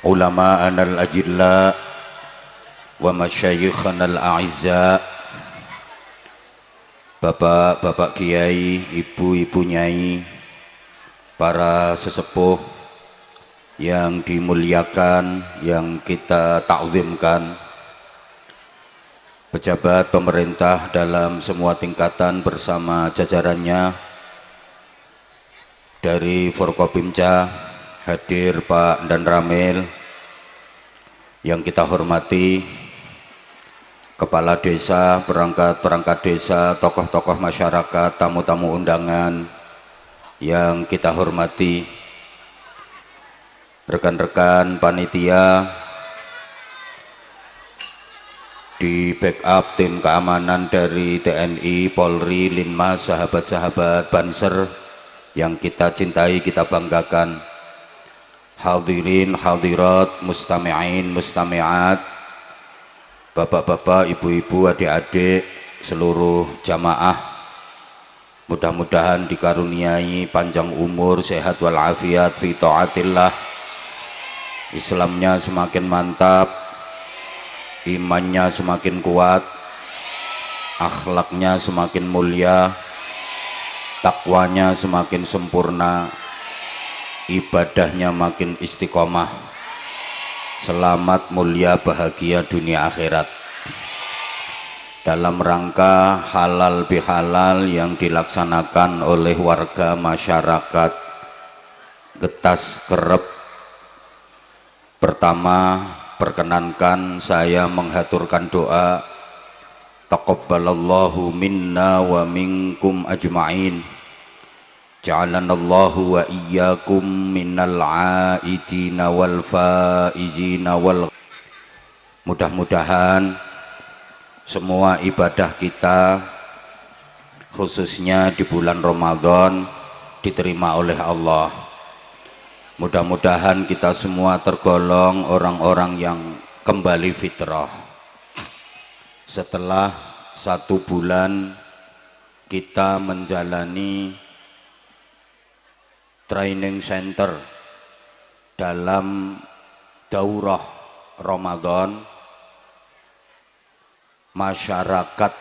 ulama'ana al-ajilla wa masyayikhana al-a'izza, bapak-bapak kiai, ibu-ibu nyai, para sesepuh yang dimuliakan, yang kita ta'zimkan, pejabat pemerintah dalam semua tingkatan bersama jajarannya, dari Forkopimda hadir Pak dan Ramil, yang kita hormati kepala desa, perangkat desa, tokoh-tokoh masyarakat, tamu-tamu undangan yang kita hormati, rekan-rekan panitia di backup tim keamanan dari TNI, Polri, Linmas, sahabat-sahabat Banser yang kita cintai, kita banggakan, hadirin, hadirat, mustami'in, mustami'at, bapak-bapak, ibu-ibu, adik-adik, seluruh jamaah, mudah-mudahan dikaruniai panjang umur, sehat walafiat fi ta'atillah, Islamnya semakin mantap, imannya semakin kuat, akhlaknya semakin mulia, takwanya semakin sempurna, ibadahnya makin istiqomah, selamat, mulia, bahagia dunia akhirat. Dalam rangka halal bihalal yang dilaksanakan oleh warga masyarakat Getas Kerep, pertama perkenankan saya menghaturkan doa taqabbalallahu minna wa minkum ajma'in, ja'alanallahu wa iyyakum minal aidina wal faizina wal. Mudah-mudahan semua ibadah kita khususnya di bulan Ramadan diterima oleh Allah. Mudah-mudahan kita semua tergolong orang-orang yang kembali fitrah. Setelah 1 bulan kita menjalani training center dalam daurah Ramadan, masyarakat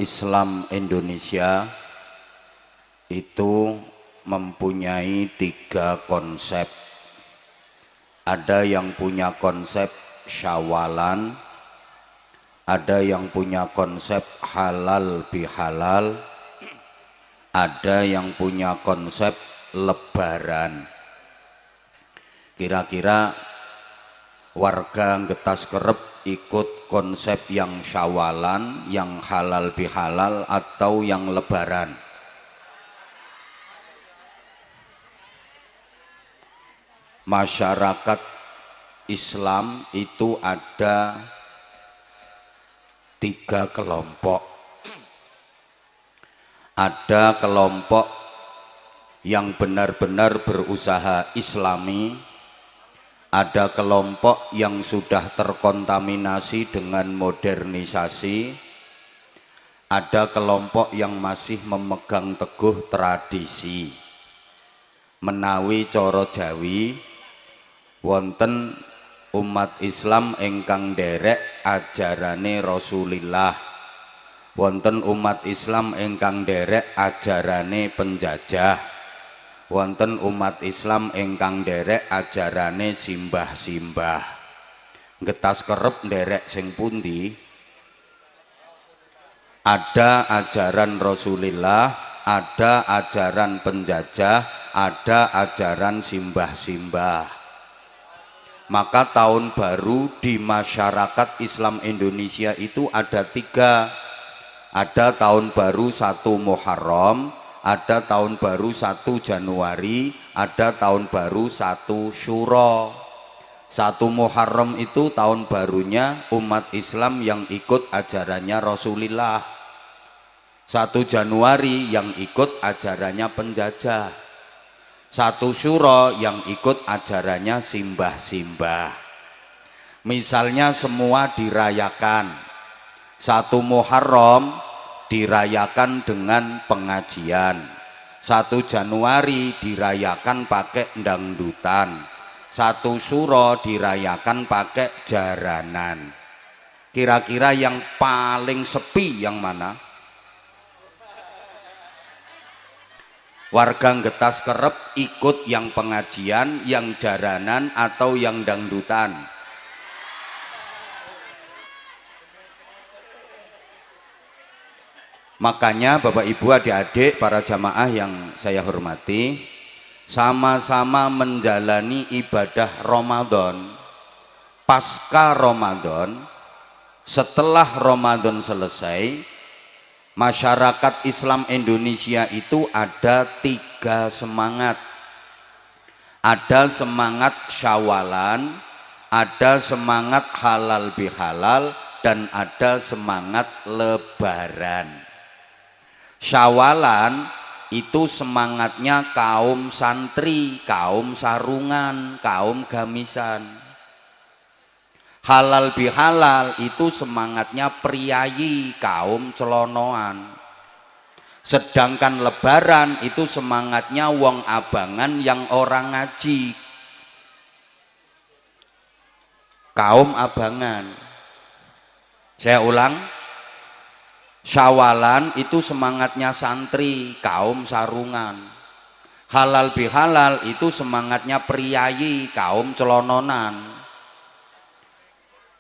Islam Indonesia itu mempunyai 3 konsep. Ada yang punya konsep syawalan, ada yang punya konsep halal bihalal, ada yang punya konsep lebaran. Kira-kira warga Getas Kerep ikut konsep yang syawalan, yang halal bihalal, atau yang lebaran? Masyarakat Islam itu ada 3 kelompok. Ada kelompok yang benar-benar berusaha islami, ada kelompok yang sudah terkontaminasi dengan modernisasi, ada kelompok yang masih memegang teguh tradisi. Menawi coro Jawi, wonten umat Islam ingkang nderek ajarane Rasulillah, wonten umat Islam ingkang nderek ajarane penjajah, wonten umat Islam ingkang nderek ajarane simbah-simbah. Getas Kerep nderek sing pundi? Ada ajaran Rasulillah, ada ajaran penjajah, ada ajaran simbah-simbah. Maka tahun baru di masyarakat Islam Indonesia itu ada 3. Ada tahun baru 1 Muharram, ada tahun baru 1 Januari, ada tahun baru 1 Syuro. 1 Muharram itu tahun barunya umat Islam yang ikut ajarannya Rasulullah. 1 Januari yang ikut ajarannya penjajah. 1 Syuro yang ikut ajarannya simbah-simbah. Misalnya semua dirayakan. 1 Muharram dirayakan dengan pengajian. 1 Januari dirayakan pakai dangdutan. Satu suro dirayakan pakai jaranan. Kira-kira yang paling sepi yang mana? Warga Getas Kerep ikut yang pengajian, yang jaranan, atau yang dangdutan? Makanya Bapak Ibu adik-adik para jamaah yang saya hormati, sama-sama menjalani ibadah Ramadan. Pasca Ramadan, setelah Ramadan selesai, masyarakat Islam Indonesia itu ada 3 semangat. Ada semangat Syawalan, ada semangat halal bihalal, dan ada semangat Lebaran. Syawalan itu semangatnya kaum santri, kaum sarungan, kaum gamisan. Halal bihalal itu semangatnya priayi, kaum celonoan. Sedangkan Lebaran itu semangatnya wong abangan yang orang ngaji, kaum abangan. Saya ulang, Syawalan itu semangatnya santri, kaum sarungan. Halal bihalal itu semangatnya priayi, kaum celononan.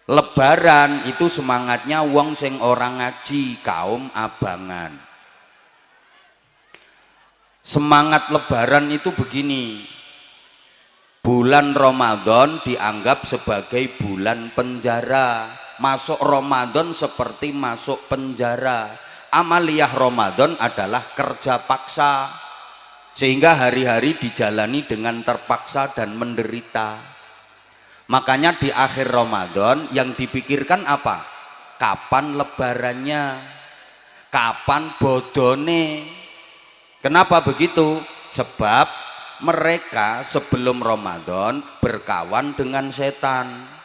Lebaran itu semangatnya wong sing orang ngaji, kaum abangan. Semangat Lebaran itu begini, bulan Ramadan dianggap sebagai bulan penjara. Masuk Ramadan seperti masuk penjara. Amaliyah Ramadan adalah kerja paksa, sehingga hari-hari dijalani dengan terpaksa dan menderita. Makanya di akhir Ramadan yang dipikirkan apa? Kapan lebarannya? Kapan bodone? Kenapa begitu? Sebab mereka sebelum Ramadan berkawan dengan setan.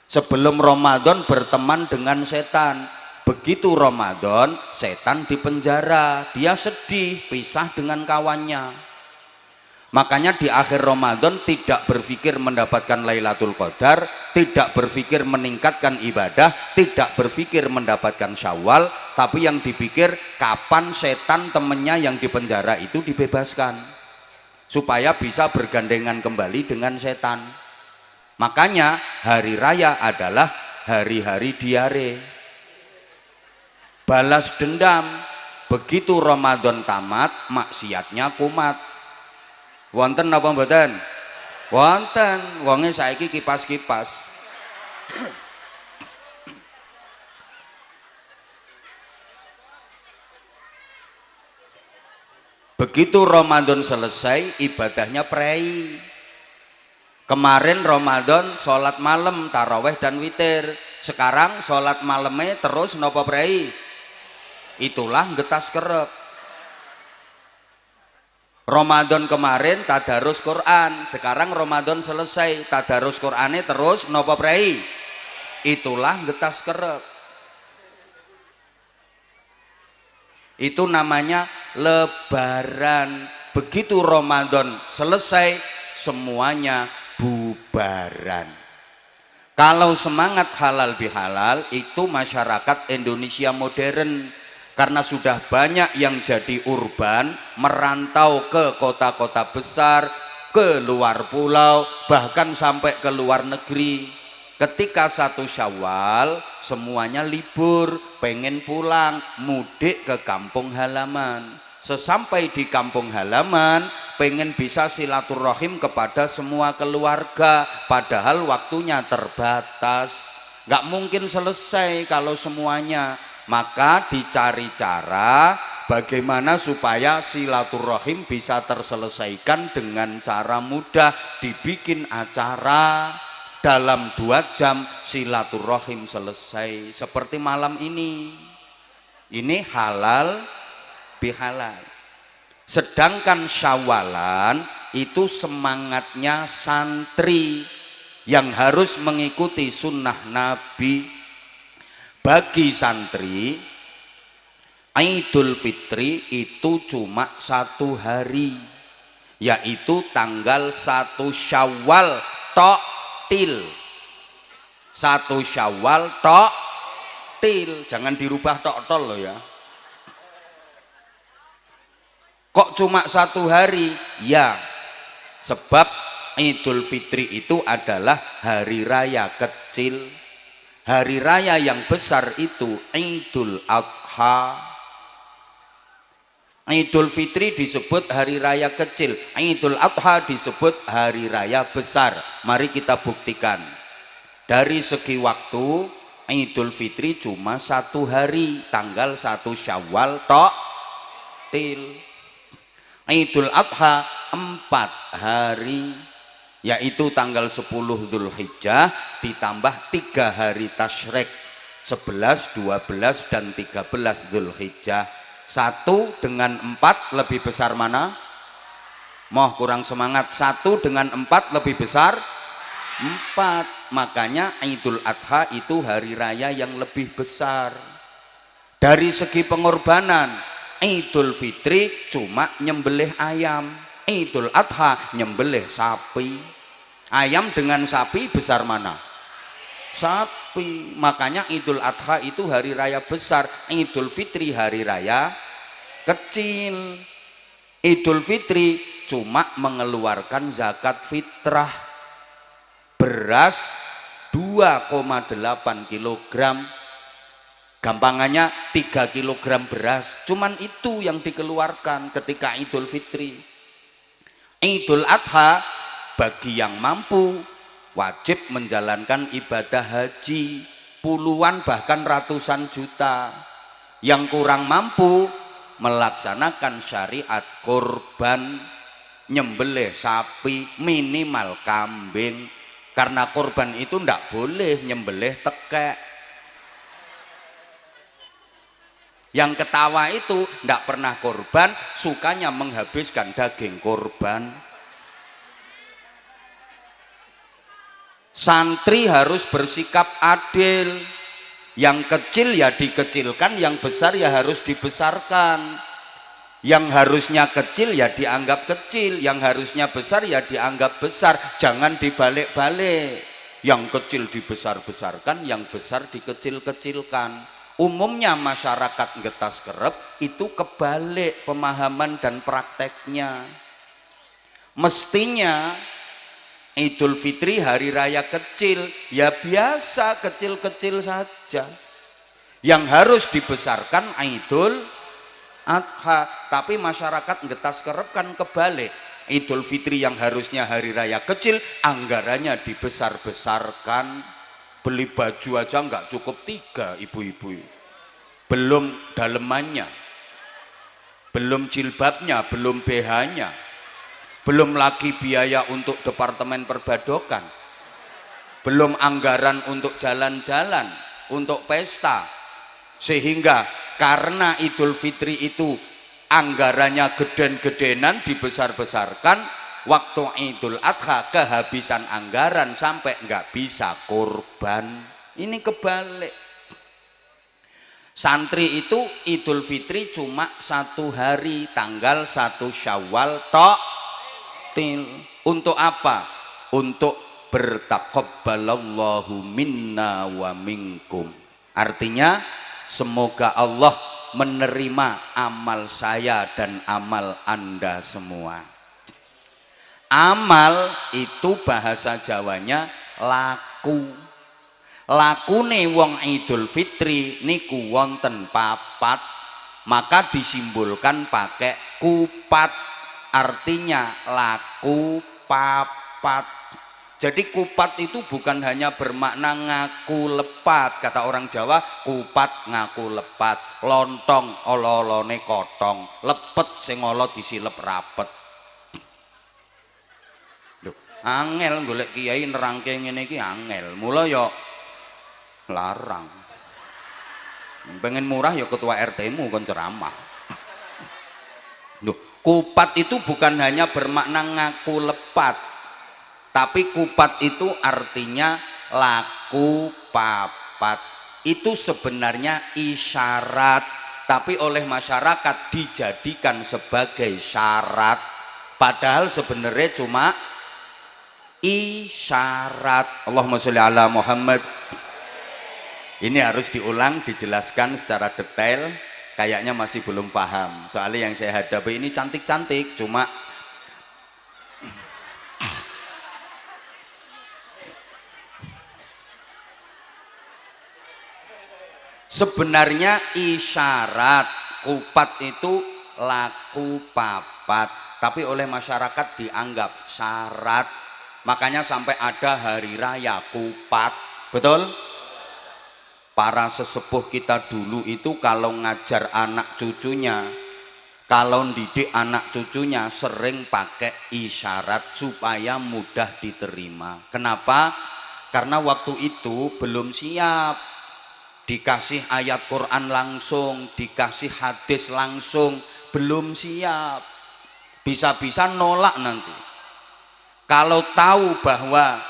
Sebelum Ramadan berteman dengan setan. Begitu Ramadan, setan dipenjara, dia sedih pisah dengan kawannya. Makanya di akhir Ramadan tidak berpikir mendapatkan Lailatul Qadar, tidak berpikir meningkatkan ibadah, tidak berpikir mendapatkan Syawal, tapi yang dipikir kapan setan temennya yang dipenjara itu dibebaskan, supaya bisa bergandengan kembali dengan setan. Makanya hari raya adalah hari-hari diare, balas dendam. Begitu Ramadan tamat, maksiatnya kumat. Wonten apa mboten? Wonten. Wonge saiki kipas-kipas. Begitu Ramadan selesai, ibadahnya prei. Kemarin Ramadan sholat malam, taraweh dan witir. Sekarang sholat malamnya terus nopo prei. Itulah Getas Kerep. Ramadan kemarin tadarus Quran, sekarang Ramadan selesai, tadarus Qurannya terus nopo prei. Itulah Getas Kerep. Itu namanya Lebaran. Begitu Ramadan selesai, semuanya bubaran. Kalau semangat halal bihalal itu masyarakat Indonesia modern, karena sudah banyak yang jadi urban, merantau ke kota-kota besar, ke luar pulau, bahkan sampai ke luar negeri. Ketika 1 Syawal semuanya libur, pengen pulang, mudik ke kampung halaman. Sesampai di kampung halaman, pengen bisa silaturahim kepada semua keluarga, padahal waktunya terbatas, nggak mungkin selesai kalau semuanya. Maka dicari cara bagaimana supaya silaturahim bisa terselesaikan dengan cara mudah. Dibikin acara, dalam 2 jam silaturahim selesai. Seperti malam ini halal bihalal. Sedangkan Syawalan itu semangatnya santri yang harus mengikuti sunnah Nabi. Bagi santri, Idul Fitri itu cuma 1 hari. yaitu tanggal 1 Syawal Toktil. 1 Syawal Toktil, jangan dirubah Toktol loh ya. Kok cuma 1 hari? Ya, sebab Idul Fitri itu adalah hari raya kecil. Hari raya yang besar itu Idul Adha. Idul Fitri disebut hari raya kecil, Idul Adha disebut hari raya besar. Mari kita buktikan. Dari segi waktu, Idul Fitri cuma 1 hari, tanggal 1 Syawal Toktil. Idul Adha 4 hari, yaitu tanggal 10 Dzulhijjah ditambah 3 hari Tasyrik, 11, 12, dan 13 Dzulhijjah. 1 dengan 4 lebih besar mana? Moh kurang semangat. 1 dengan 4 lebih besar 4. Makanya Idul Adha itu hari raya yang lebih besar. Dari segi pengorbanan, Idul Fitri cuma nyembelih ayam, Idul Adha nyembelih sapi. Ayam dengan sapi besar mana? Sapi. Makanya Idul Adha itu hari raya besar, Idul Fitri hari raya kecil. Idul Fitri cuma mengeluarkan zakat fitrah, beras 2,8 kilogram. Gampangannya 3 kilogram beras, cuman itu yang dikeluarkan ketika Idul Fitri. Idul Adha bagi yang mampu wajib menjalankan ibadah haji puluhan bahkan ratusan juta. Yang kurang mampu melaksanakan syariat korban, nyembelih sapi, minimal kambing, karena korban itu ndak boleh nyembelih tekek. Yang ketawa itu ndak pernah korban, sukanya menghabiskan daging korban. Santri harus bersikap adil. Yang kecil ya dikecilkan, yang besar ya harus dibesarkan. Yang harusnya kecil ya dianggap kecil, yang harusnya besar ya dianggap besar. Jangan dibalik-balik. Yang kecil dibesar-besarkan, yang besar dikecil-kecilkan. Umumnya masyarakat Getas Kerep itu kebalik pemahaman dan prakteknya. Mestinya Idul Fitri hari raya kecil, ya biasa kecil-kecil saja. Yang harus dibesarkan Idul Adha. Tapi masyarakat Getas Kerep kan kebalik. Idul Fitri yang harusnya hari raya kecil, anggarannya dibesar-besarkan. Beli baju aja nggak cukup 3 ibu-ibu. Belum dalemannya, belum jilbabnya, belum BH-nya. Belum lagi biaya untuk departemen perbadokan, belum anggaran untuk jalan-jalan, untuk pesta. Sehingga karena Idul Fitri itu anggarannya geden-gedenan, dibesar-besarkan, waktu Idul Adha kehabisan anggaran sampai nggak bisa korban. Ini kebalik. Santri itu Idul Fitri cuma 1 hari, tanggal 1 Syawal Untuk apa? Untuk bertakabbalallahu minna wa minkum. Artinya semoga Allah menerima amal saya dan amal Anda semua. Amal itu bahasa Jawanya laku. Lakune wong Idul Fitri niku wonten 4, maka disimbolkan pakai kupat. Artinya laku 4. Jadi kupat itu bukan hanya bermakna ngaku lepat. Kata orang Jawa, kupat ngaku lepat, lontong olo-olone kotong, lepet sing olo disilep rapet. Loh, angel golek kiai nerangke ngene iki angel. Mula ya larang. Pengen murah ya ketua RT-mu kon ceramah. Loh, kupat itu bukan hanya bermakna ngaku lepat, tapi kupat itu artinya laku 4. Itu sebenarnya isyarat, tapi oleh masyarakat dijadikan sebagai syarat. padahal sebenarnya cuma isyarat. Allahumma sholli ala Muhammad. Ini harus diulang, dijelaskan secara detail, kayaknya masih belum paham. Soalnya yang saya hadapi ini cantik-cantik, cuma sebenarnya isyarat kupat itu laku papat, tapi oleh masyarakat dianggap syarat. Makanya sampai ada hari raya kupat, betul? Para sesepuh kita dulu itu kalau ngajar anak cucunya, kalau didik anak cucunya sering pakai isyarat supaya mudah diterima. Kenapa? Karena waktu itu belum siap, dikasih ayat Quran langsung, dikasih hadis langsung, belum siap, bisa-bisa nolak nanti. Kalau tahu bahwa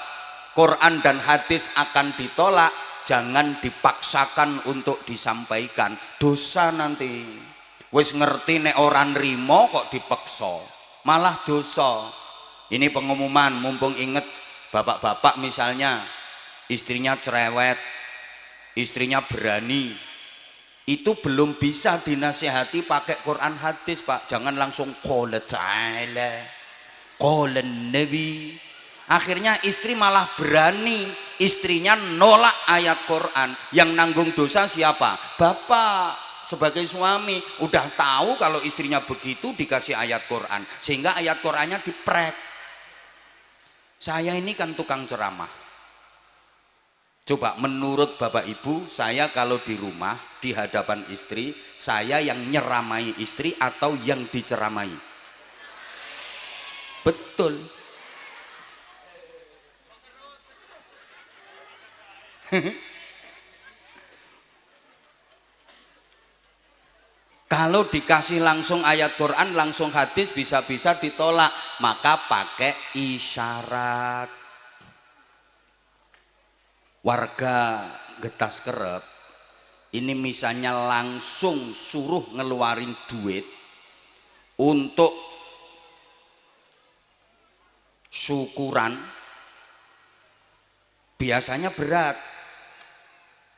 Quran dan hadis akan ditolak, jangan dipaksakan untuk disampaikan, dosa nanti. Wis ngerti nek ora nrimo kok dipaksa, malah dosa. Ini pengumuman, mumpung inget bapak-bapak misalnya istrinya cerewet, istrinya berani, itu belum bisa dinasihati pakai Quran hadis, Pak. Jangan langsung qala ta'ala, qala nabi. Akhirnya istri malah berani, istrinya nolak ayat Quran. Yang nanggung dosa siapa? Bapak sebagai suami udah tahu kalau istrinya begitu, dikasih ayat Quran, sehingga ayat Qurannya diprek. Saya ini kan tukang ceramah. Coba menurut Bapak Ibu, saya kalau di rumah di hadapan istri, saya yang nyeramai istri atau yang diceramai? Betul. Kalau dikasih langsung ayat Quran, langsung hadis, bisa-bisa ditolak, maka pakai isyarat. Warga Getas Kerep ini misalnya langsung suruh ngeluarin duit untuk syukuran, biasanya berat.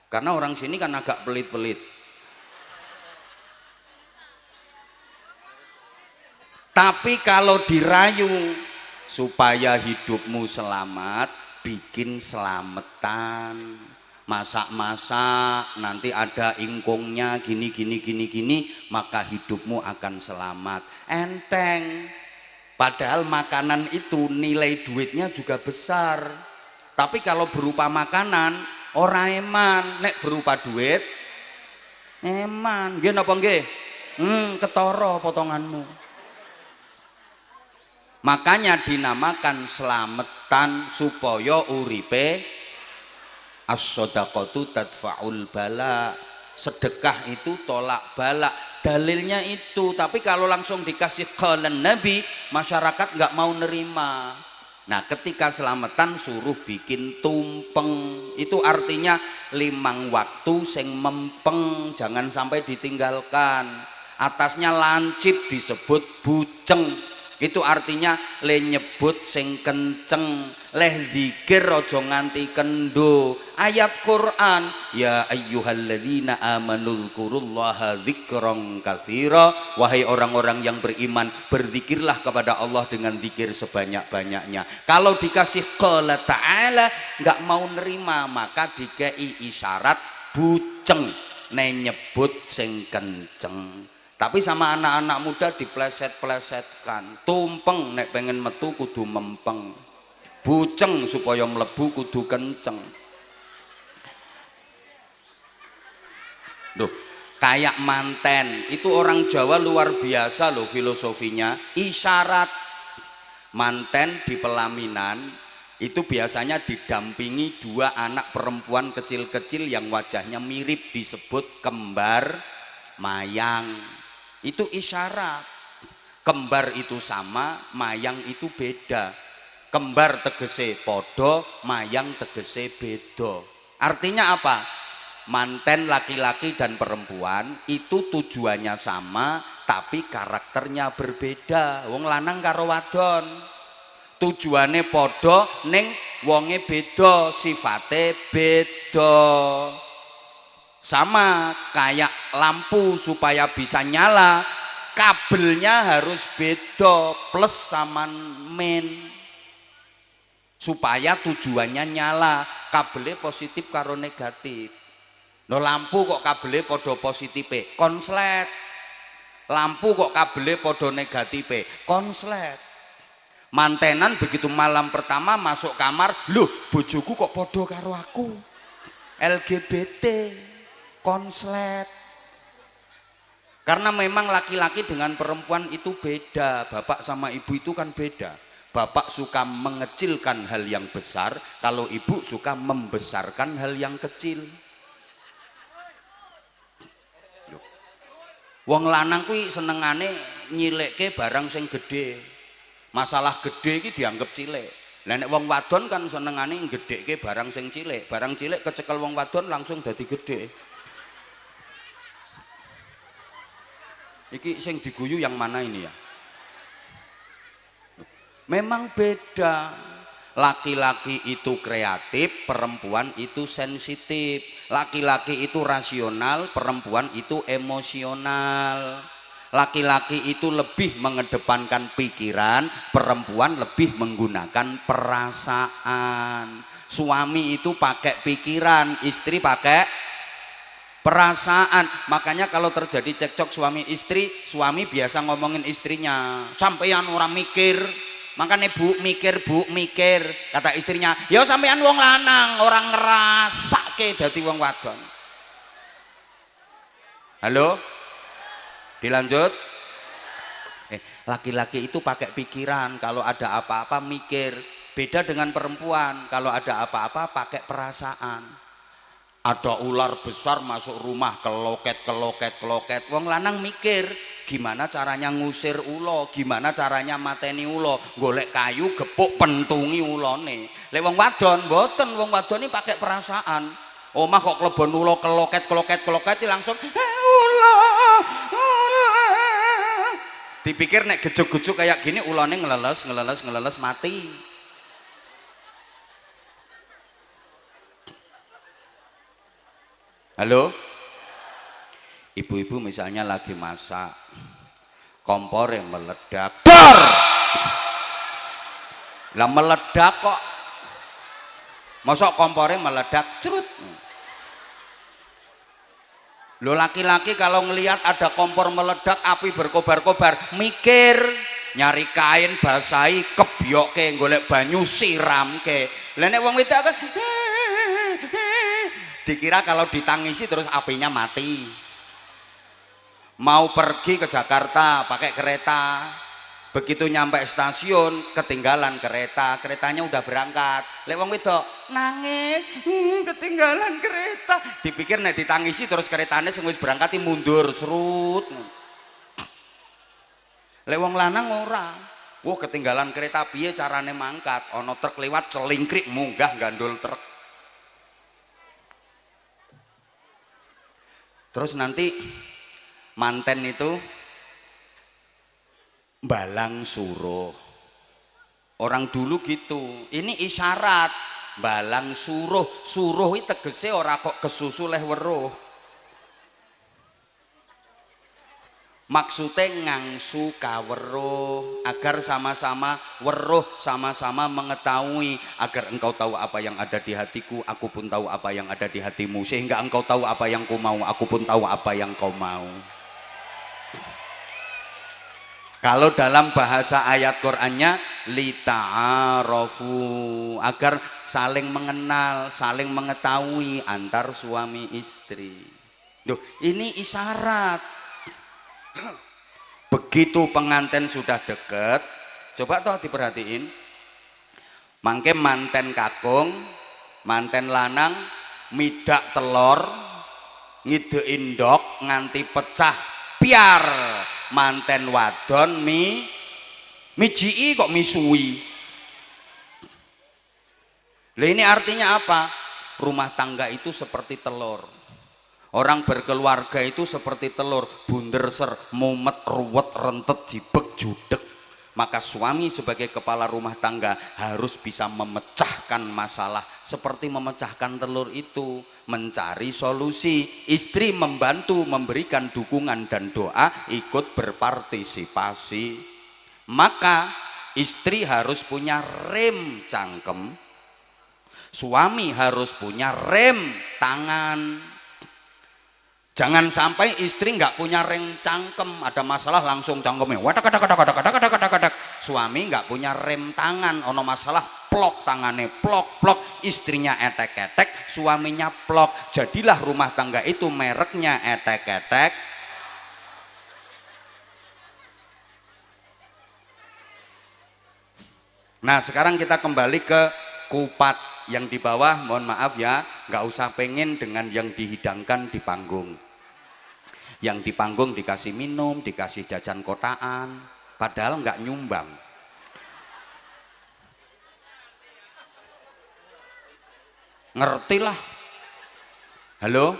Karena orang sini kan agak pelit-pelit. Tapi kalau dirayu supaya hidupmu selamat, bikin selamatan, masak-masak, nanti ada ingkungnya gini, maka hidupmu akan selamat. Enteng. Padahal makanan itu nilai duitnya juga besar. Tapi kalau berupa makanan, ora eman. Nek berupa duit eman. Nggih napa nggih? Ketara potonganmu. Makanya dinamakan selamatan supaya uripe, as-shadaqatu tadfa'ul bala. Sedekah itu tolak bala. Dalilnya itu. Tapi kalau langsung dikasih qalan Nabi, masyarakat nggak mau nerima. Nah, ketika selamatan suruh bikin tumpeng, itu artinya 5 waktu sing mempeng, jangan sampai ditinggalkan. Atasnya lancip disebut buceng, itu artinya le nyebut sing kenceng, leh zikir aja nganti kendo. Ayat Quran, ya ayyuhalladzina amanu dzkurullaha dzikran katsira, wahai orang-orang yang beriman, berzikirlah kepada Allah dengan zikir sebanyak-banyaknya. Kalau dikasih qala ta'ala nggak mau nerima, maka dikei isyarat buceng, ne nyebut sing kenceng. Tapi sama anak-anak muda dipleset-plesetkan. Tumpeng nek pengen metu kudu mempeng, buceng supaya mlebu kudu kenceng. Duh, kayak manten itu orang Jawa luar biasa loh filosofinya. Isyarat manten di pelaminan itu biasanya didampingi 2 anak perempuan kecil-kecil yang wajahnya mirip, disebut kembar mayang. Itu isyarat. Kembar itu sama, mayang itu beda. Kembar tegese podo, mayang tegese bedo. Artinya apa? Manten laki-laki dan perempuan itu tujuannya sama, tapi karakternya berbeda. Wong lanang karo wadon tujuane padha ning wonge beda, sifate beda. Sama kayak lampu supaya bisa nyala, kabelnya harus beda, plus sama min, supaya tujuannya nyala. Kabelnya positif karo negatif. No lampu kok kabelnya podo positif, konslet. Lampu kok kabelnya podo negatif, konslet. Mantenan begitu malam pertama masuk kamar, loh bojoku kok podo karo aku, LGBT, konslet. Karena memang laki-laki dengan perempuan itu beda. Bapak sama ibu itu kan beda. Bapak suka mengecilkan hal yang besar, kalau ibu suka membesarkan hal yang kecil. Wong lanang kuwi senengane nyileke barang sing gede. Masalah gede iki dianggap cilik. Lah nek wong wadon kan senengane gedhekke barang sing cilik. Barang cilik kecekel wong wadon langsung dadi gede. Iki sing diguyu yang mana ini ya? Memang beda. Laki-laki itu kreatif, perempuan itu sensitif. Laki-laki itu rasional, perempuan itu emosional. Laki-laki itu lebih mengedepankan pikiran, perempuan lebih menggunakan perasaan. Suami itu pakai pikiran, istri pakai perasaan. Makanya kalau terjadi cekcok suami istri, suami biasa ngomongin istrinya, sampeyan orang mikir. Makanya bu mikir, kata istrinya, ya sampeyan wong lanang orang ngerasake dadi wong wadon. Halo, dilanjut. Laki-laki itu pakai pikiran, kalau ada apa-apa mikir. Beda dengan perempuan, kalau ada apa-apa pakai perasaan. Ada ular besar masuk rumah, keloket. Wong lanang mikir, gimana caranya ngusir ulo, gimana caranya mateni ulo, golek kayu gepuk pentungi ulone. Lek wong wadon mboten, wong wadon ini pakai perasaan. Omah kok klebon ulo keloket langsung ulo. Dipikir nek gejuk-gejuk kayak gini ulone ngeleles mati. Halo, ibu-ibu misalnya lagi masak, kompor yang meledak, dor, lah meledak kok, mosok kompornya meledak, cerut. Lo laki-laki kalau ngelihat ada kompor meledak, api berkobar-kobar, mikir, nyari kain basahi, kebyoke, golek banyu siramke. Lah nek wong wedok kan dikira kalau ditangisi terus apinya mati. Mau pergi ke Jakarta pakai kereta, begitu nyampe stasiun ketinggalan kereta, keretanya udah berangkat. Lek wong wedok nangis, ketinggalan kereta. Dipikir nek ditangisi terus keretanya sing wis berangkat mundur serut. Lek wong lanang ora. Wah ketinggalan kereta piye carane mangkat? Ana truk lewat celingkrik munggah gandul truk. Terus nanti manten itu balang suruh. Orang dulu gitu. Ini isyarat balang suruh. Suruh itu tegese ora kok kesusu leh weruh. Maksudnya ngangsu kaweruh, agar sama-sama weruh, sama-sama mengetahui, agar engkau tahu apa yang ada di hatiku, aku pun tahu apa yang ada di hatimu, sehingga engkau tahu apa yang ku mau, aku pun tahu apa yang kau mau. Kalau dalam bahasa ayat Qur'annya lita'arafu, agar saling mengenal, saling mengetahui antar suami istri. Duh, ini isyarat. Begitu pengantin sudah deket, coba toh diperhatiin, mangke manten kakung, manten lanang midak telur, ngidein ndok nganti pecah piar, manten wadon mijii kok misui. Lah ini artinya apa? Rumah tangga itu seperti telur. Orang berkeluarga itu seperti telur, bunder ser, mumet, ruwet, rentet, jibek, judek. Maka suami sebagai kepala rumah tangga harus bisa memecahkan masalah seperti memecahkan telur itu, mencari solusi. Istri membantu, memberikan dukungan dan doa, ikut berpartisipasi. Maka istri harus punya rem cangkem, suami harus punya rem tangan. Jangan sampai istri nggak punya rem cangkem, ada masalah langsung cangkemnya wadak wadak wadak wadak wadak wadak wadak. Suami nggak punya rem tangan, ono masalah plok tangannya plok plok, istrinya etek etek, suaminya plok. Jadilah rumah tangga itu mereknya etek etek. Nah sekarang kita kembali ke kupat yang di bawah. Mohon maaf ya, nggak usah pengen dengan yang dihidangkan di panggung. Yang di panggung dikasih minum, dikasih jajan kotaan, padahal nggak nyumbang. Ngertilah. Halo,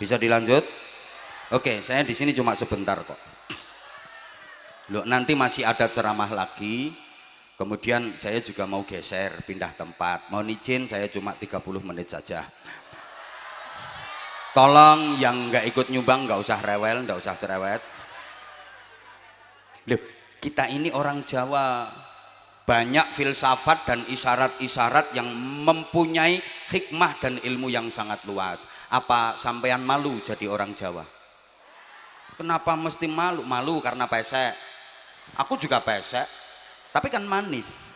bisa dilanjut? Oke, saya di sini cuma sebentar kok. Loh, nanti masih ada ceramah lagi. Kemudian saya juga mau geser, pindah tempat. Mohon izin, saya cuma 30 menit saja. Tolong yang nggak ikut nyumbang nggak usah rewel, nggak usah cerewet. Loh, kita ini orang Jawa, banyak filsafat dan isyarat-isyarat yang mempunyai hikmah dan ilmu yang sangat luas. Apa sampean malu jadi orang Jawa? Kenapa mesti malu? Malu karena pesek. Aku juga pesek, tapi kan manis.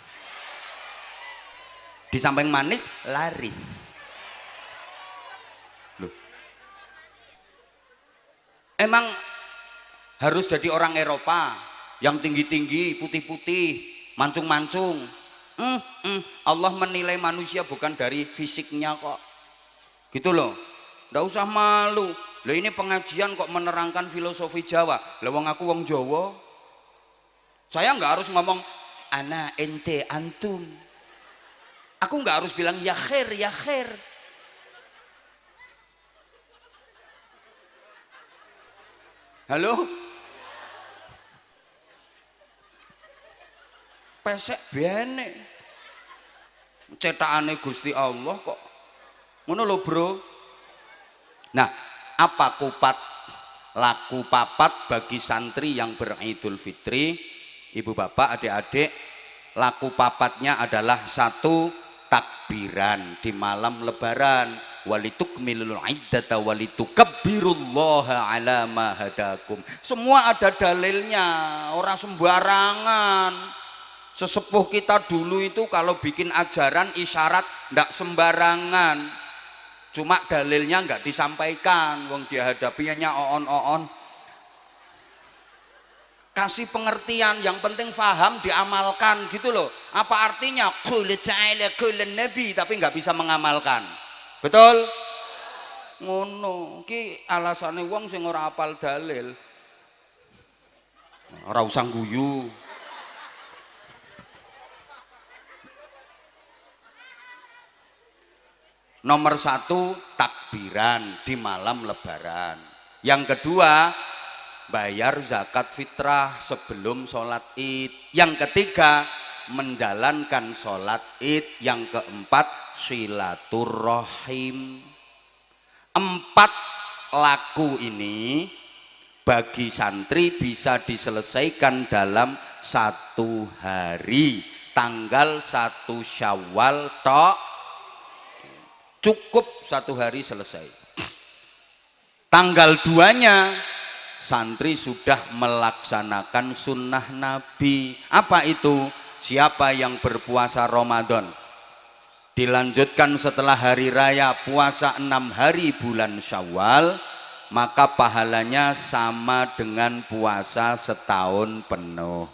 Di samping manis, laris. Emang harus jadi orang Eropa yang tinggi-tinggi, putih-putih, mancung-mancung. Allah menilai manusia bukan dari fisiknya kok. Gitu loh. Nggak usah malu. Loh ini pengajian kok menerangkan filosofi Jawa. Lah wong aku wong Jawa. Saya nggak harus ngomong ana ente antum. Aku nggak harus bilang ya khair ya khair. Halo? Pesek bene. Cetakane Gusti Allah kok. Ngono lho, Bro. Nah, apa kupat laku papat bagi santri yang beridul fitri? Ibu bapak, adik-adik, laku papatnya adalah 1, takbiran di malam lebaran. Walitukmilul iddata walitukabbirullaha ala ma hadakum. Semua ada dalilnya, orang sembarangan. Sesepuh kita dulu itu kalau bikin ajaran isyarat ndak sembarangan. Cuma dalilnya nggak disampaikan, wong dihadapinya oon-oon. Kasih pengertian, yang penting faham, diamalkan gitu loh. Apa artinya? Qul ta'ala qul nabi, tapi nggak bisa mengamalkan. Betul? Ngono, ki alasane wong sing ora apal dalil. Ora usah guyu. Nomor 1, takbiran di malam lebaran. Yang kedua, bayar zakat fitrah sebelum sholat id. Yang ketiga, menjalankan sholat id. Yang keempat, silaturrahim. 4 laku ini bagi santri bisa diselesaikan dalam 1 hari. Tanggal 1 Syawal tok, cukup 1 hari selesai. Tanggal 2-nya santri sudah melaksanakan sunnah Nabi. Apa itu? Siapa yang berpuasa Ramadan dilanjutkan setelah hari raya puasa 6 hari bulan Syawal, maka pahalanya sama dengan puasa setahun penuh.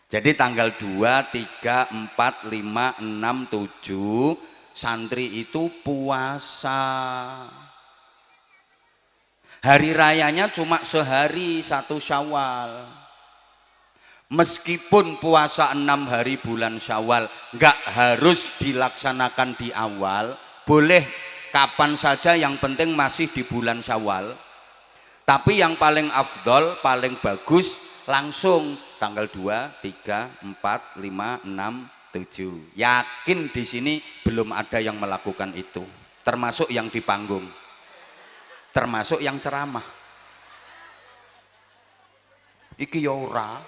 Jadi tanggal 2, 3, 4, 5, 6, 7 santri itu puasa. Hari rayanya cuma sehari 1 Syawal. Meskipun puasa 6 hari bulan Syawal nggak harus dilaksanakan di awal, boleh kapan saja, yang penting masih di bulan Syawal. Tapi yang paling afdol, paling bagus langsung tanggal 2, 3, 4, 5, 6, 7. Yakin di sini belum ada yang melakukan itu, termasuk yang di panggung, termasuk yang ceramah. Iki ya ora.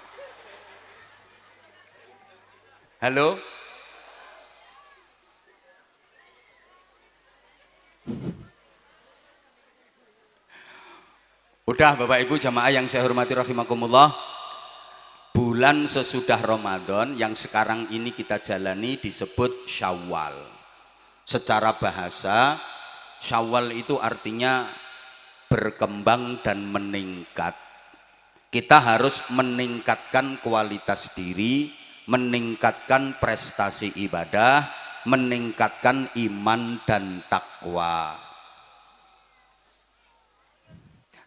Halo? Udah Bapak Ibu jamaah yang saya hormati rahimakumullah. Bulan sesudah Ramadan yang sekarang ini kita jalani disebut Syawal. Secara bahasa Syawal itu artinya berkembang dan meningkat. Kita harus meningkatkan kualitas diri, meningkatkan prestasi ibadah, meningkatkan iman dan takwa.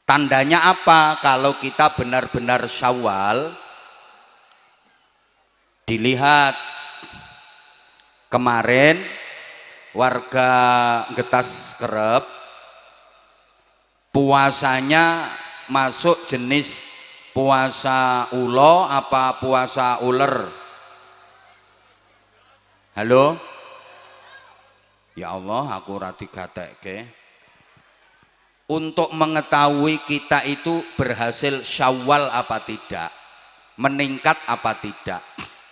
Tandanya apa? Kalau kita benar-benar Syawal, dilihat kemarin warga Getas Kerep puasanya masuk jenis puasa ulo apa puasa uler? Halo? Ya Allah, aku rati gatekke. Untuk mengetahui kita itu berhasil Syawal apa tidak, meningkat apa tidak,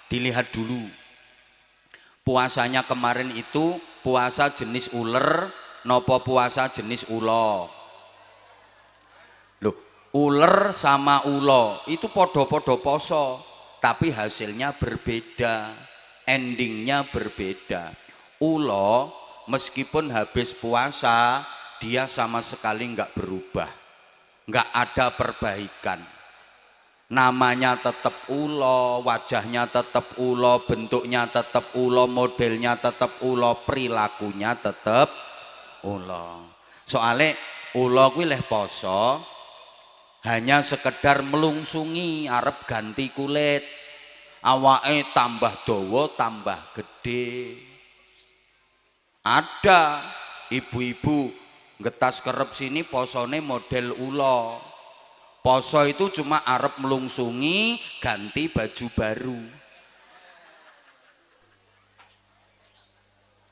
dilihat dulu. Puasanya kemarin itu puasa jenis uler nopo puasa jenis ulo? Loh, uler sama ulo itu podo-podo poso, tapi hasilnya berbeda, endingnya berbeda. Ulo meskipun habis puasa dia sama sekali nggak berubah, nggak ada perbaikan. Namanya tetap ulo, wajahnya tetap ulo, bentuknya tetap ulo, modelnya tetap ulo, perilakunya tetap ulo. Soalnya ulo kuwi leh poso hanya sekedar melungsungi arep ganti kulit, awake tambah dawa tambah gede. Ada ibu-ibu Getas Kerep sini posone model ulo. Poso itu cuma arep melungsungi ganti baju baru.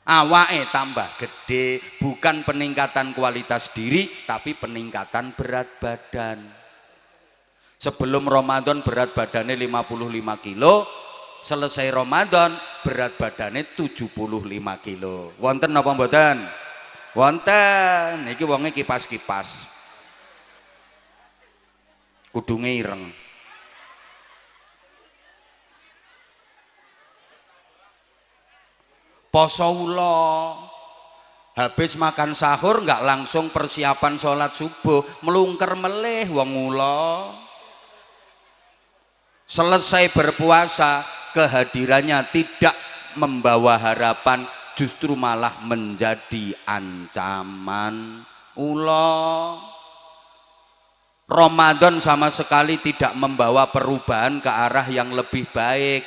Awake tambah gede, bukan peningkatan kualitas diri tapi peningkatan berat badan. Sebelum Ramadan berat badannya 55 kilo, selesai Ramadan berat badannya 75 kilo. Wonten apa mboten? Wonten. Iki wonge kipas-kipas. Kudunge ireng. Poso ulo. Habis makan sahur nggak langsung persiapan sholat subuh, melungker meleh wong ulo. Selesai berpuasa, kehadirannya tidak membawa harapan, justru malah menjadi ancaman. Ulo Ramadan sama sekali tidak membawa perubahan ke arah yang lebih baik.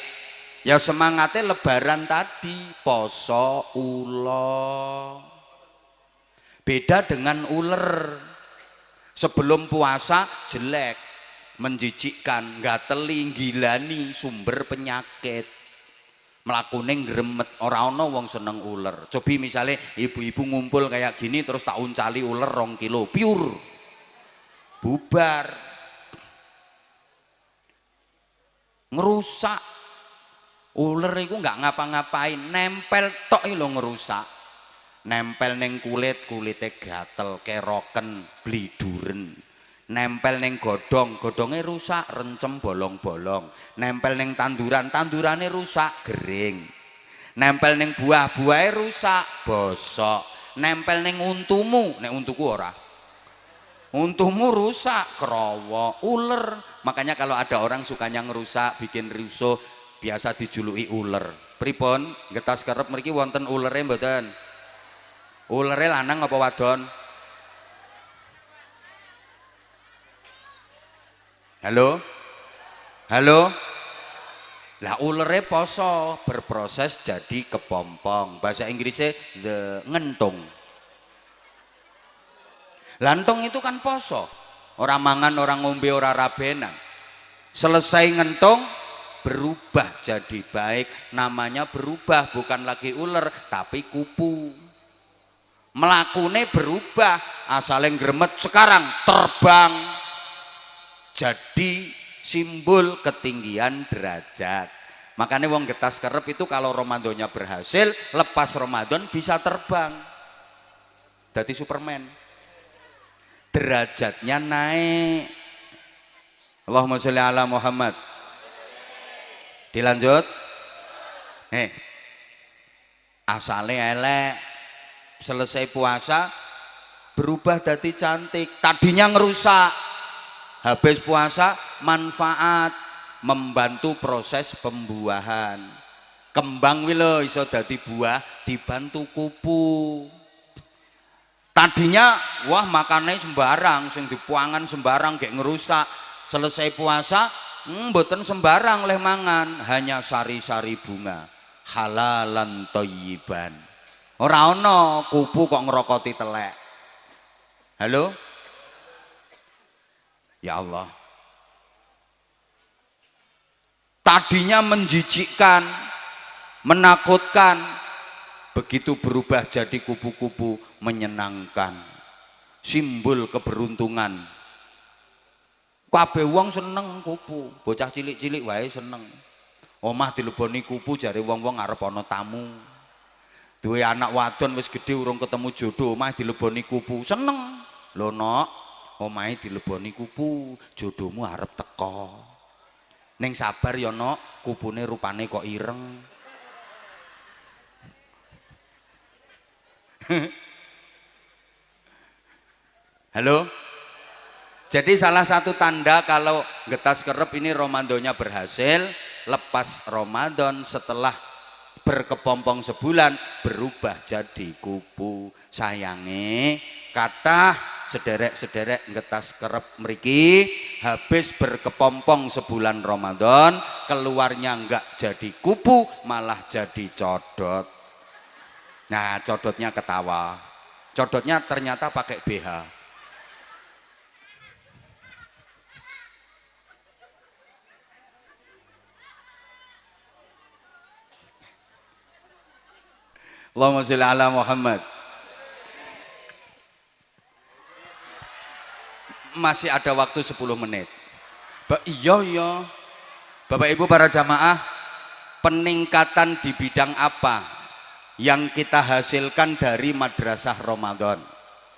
Ya semangatnya lebaran tadi, poso ulo. Beda dengan uler. Sebelum puasa jelek, menjijikkan, gateli, gilani, sumber penyakit. Mlakune gremet, ora ana wong seneng uler. Cobi misalnya ibu-ibu ngumpul kayak gini terus tak uncali uler 2 kilo, pure. Bubar. Ngerusak. Uler itu nggak ngapa-ngapain, nempel tok lho ngerusak. Nempel neng kulit, kulitnya gatel, keroken, bliduren. Nempel neng godong, godongnya rusak, rencem bolong-bolong. Nempel neng tanduran, tandurannya rusak, gering. Nempel neng buah, buahnya rusak, bosok. Nempel neng untumu, nek untuku ora. Untumu rusak, kerowo, uler. Makanya kalau ada orang sukanya ngerusak, bikin rusuh, biasa dijuluki uler. Pripun? Getas Kerep mriki wonten ulere mboten? Ulere lanang apa wadon? Halo? Halo? Lah ulere poso berproses jadi kepompong. Bahasa Inggrisnya the ngentung. Lantong itu kan poso, orang mangan, orang ngombe, orang rabenan. Selesai ngentong berubah jadi baik, namanya berubah, bukan lagi ular tapi kupu. Melakune berubah, asalnya gremet sekarang terbang, jadi simbol ketinggian derajat. Makanya wong getas kerep itu kalau Ramadannya berhasil, lepas Ramadan bisa terbang, jadi Superman, derajatnya naik. Allahumma sholli ala Muhammad. Dilanjut. Asalnya elek, selesai puasa berubah jadi cantik. Tadinya ngerusak, habis puasa manfaat, membantu proses pembuahan. Kembang wilo iso dadi buah dibantu kupu. Tadinya wah makannya sembarang, sing dipuangan sembarang kayak ngerusak. Selesai puasa mboten sembarang leh mangan, hanya sari-sari bunga halalan thayyiban. Ora ana kupu kok ngerokoti telek. Halo? Ya Allah. Tadinya menjijikkan, menakutkan, begitu berubah jadi kupu-kupu menyenangkan, simbol keberuntungan. Kabeh wong seneng kupu, bocah cilik-cilik wae seneng. Omah dileboni kupu jare wong-wong arep ana tamu. Duwe anak wadon wis gedhe urung ketemu jodoh, omah dileboni kupu, seneng. Lho nok, omahe dileboni kupu, jodohmu arep teko. Ning sabar ya nok, kupune rupane kok ireng. Halo? Jadi salah satu tanda kalau getas kerep ini Ramadannya berhasil, lepas Ramadan setelah berkepompong sebulan berubah jadi kupu. Sayange kata sederek-sederek getas kerep mriki habis berkepompong sebulan Ramadan, keluarnya enggak jadi kupu malah jadi codot. Nah codotnya ketawa, codotnya ternyata pakai BH. Allahumma sholli ala Muhammad. Masih ada waktu 10 menit. Iya. Bapak Ibu para jamaah, peningkatan di bidang apa yang kita hasilkan dari madrasah Ramadan?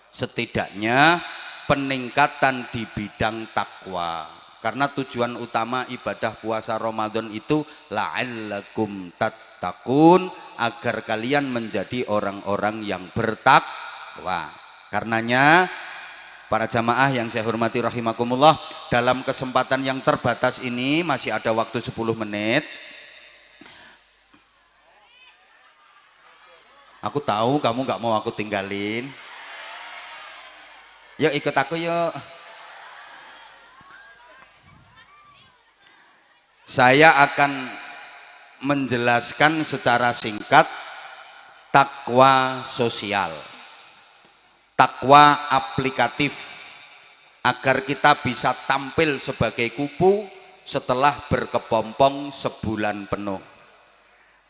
Setidaknya peningkatan di bidang takwa. Karena tujuan utama ibadah puasa Ramadan itu la'allakum tattaqun, agar kalian menjadi orang-orang yang bertakwa. Karenanya para jamaah yang saya hormati rahimakumullah, dalam kesempatan yang terbatas ini masih ada waktu 10 menit. Aku tahu kamu nggak mau aku tinggalin. Yuk ikut aku yuk. Saya akan menjelaskan secara singkat takwa sosial, takwa aplikatif, agar kita bisa tampil sebagai kupu setelah berkepompong sebulan penuh.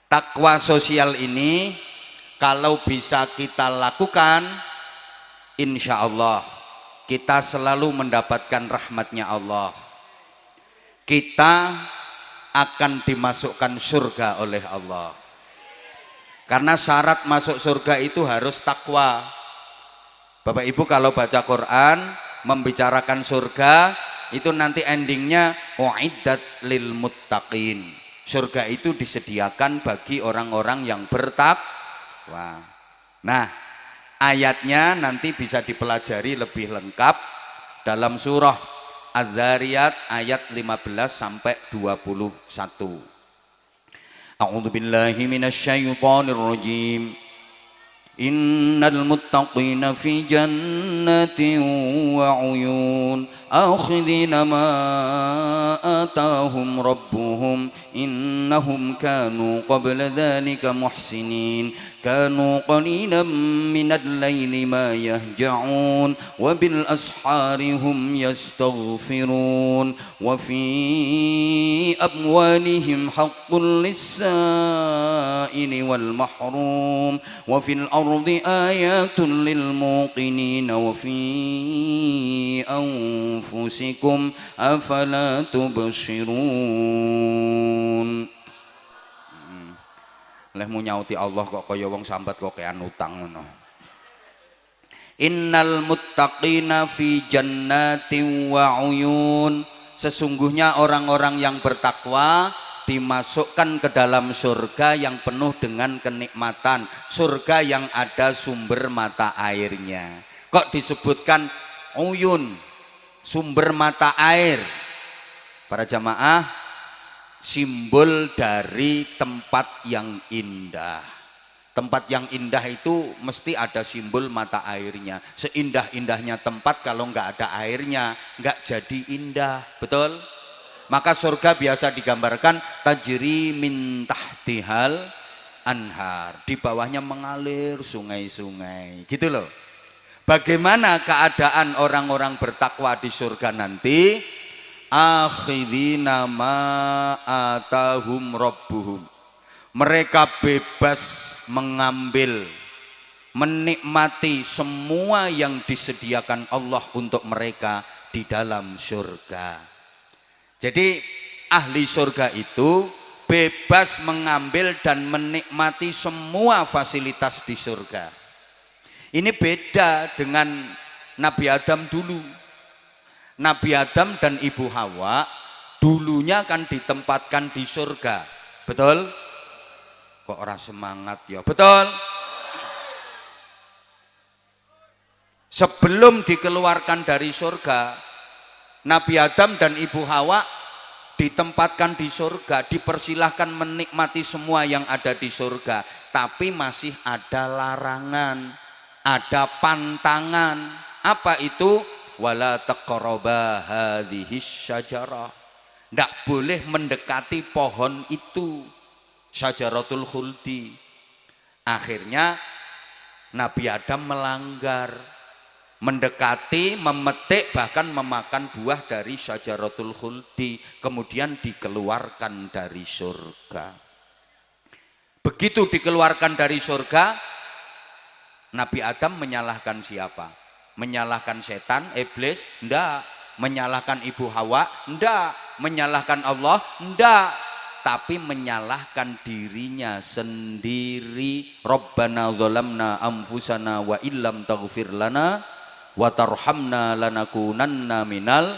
Takwa sosial ini kalau bisa kita lakukan, insya Allah kita selalu mendapatkan rahmatnya Allah. Kita akan dimasukkan surga oleh Allah. Karena syarat masuk surga itu harus takwa. Bapak Ibu kalau baca Quran membicarakan surga, itu nanti endingnya uiddat lil muttaqin. Surga itu disediakan bagi orang-orang yang bertakwa. Nah, ayatnya nanti bisa dipelajari lebih lengkap dalam surah Az-Zariyat ayat 15 sampai 21. A'udzu billahi minasy syaithanir rajim. Innal muttaqina fi jannatin wa 'uyun آخذين ما آتاهم ربهم إنهم كانوا قبل ذلك محسنين كانوا قليلا من الليل ما يهجعون وبالأسحار هم يستغفرون وفي أموالهم حق للسائل والمحروم وفي الأرض آيات للموقنين وفي أنفسكم أفلا تبصرون. Lehmu nyauti Allah kok kaya wong sambat kok kean utang ngono. Innal muttaqina fi jannatin wa uyun. Sesungguhnya orang-orang yang bertakwa dimasukkan ke dalam surga yang penuh dengan kenikmatan, surga yang ada sumber mata airnya. Kok disebutkan uyun, sumber mata air? Para jamaah, simbol dari tempat yang indah. Tempat yang indah itu mesti ada simbol mata airnya. Seindah-indahnya tempat kalau nggak ada airnya nggak jadi indah, betul? Maka surga biasa digambarkan tajri min tahtihal anhar, di bawahnya mengalir sungai-sungai, gitu loh. Bagaimana keadaan orang-orang bertakwa di surga nanti? Akhidina ma atahum rabbuhum, mereka bebas mengambil, menikmati semua yang disediakan Allah untuk mereka di dalam surga. Jadi ahli surga itu bebas mengambil dan menikmati semua fasilitas di surga. Ini beda dengan Nabi Adam dulu. Nabi Adam dan Ibu Hawa dulunya kan ditempatkan di surga, betul? Kok orang semangat ya? Betul. Sebelum dikeluarkan dari surga, Nabi Adam dan Ibu Hawa ditempatkan di surga, dipersilahkan menikmati semua yang ada di surga, tapi masih ada larangan, ada pantangan. Apa itu? Wala taqraba hadhihi syajarah, ndak boleh mendekati pohon itu, syajaratul khuldi. Akhirnya Nabi Adam melanggar, mendekati, memetik, bahkan memakan buah dari syajaratul khuldi, kemudian dikeluarkan dari surga. Begitu dikeluarkan dari surga, Nabi Adam menyalahkan siapa? Menyalahkan setan, iblis? Enggak. Menyalahkan Ibu Hawa? Enggak. Menyalahkan Allah? Enggak. Tapi menyalahkan dirinya sendiri. Rabbana zalamna anfusana wa illam taghfir lana wa tarhamna lanakunanna minal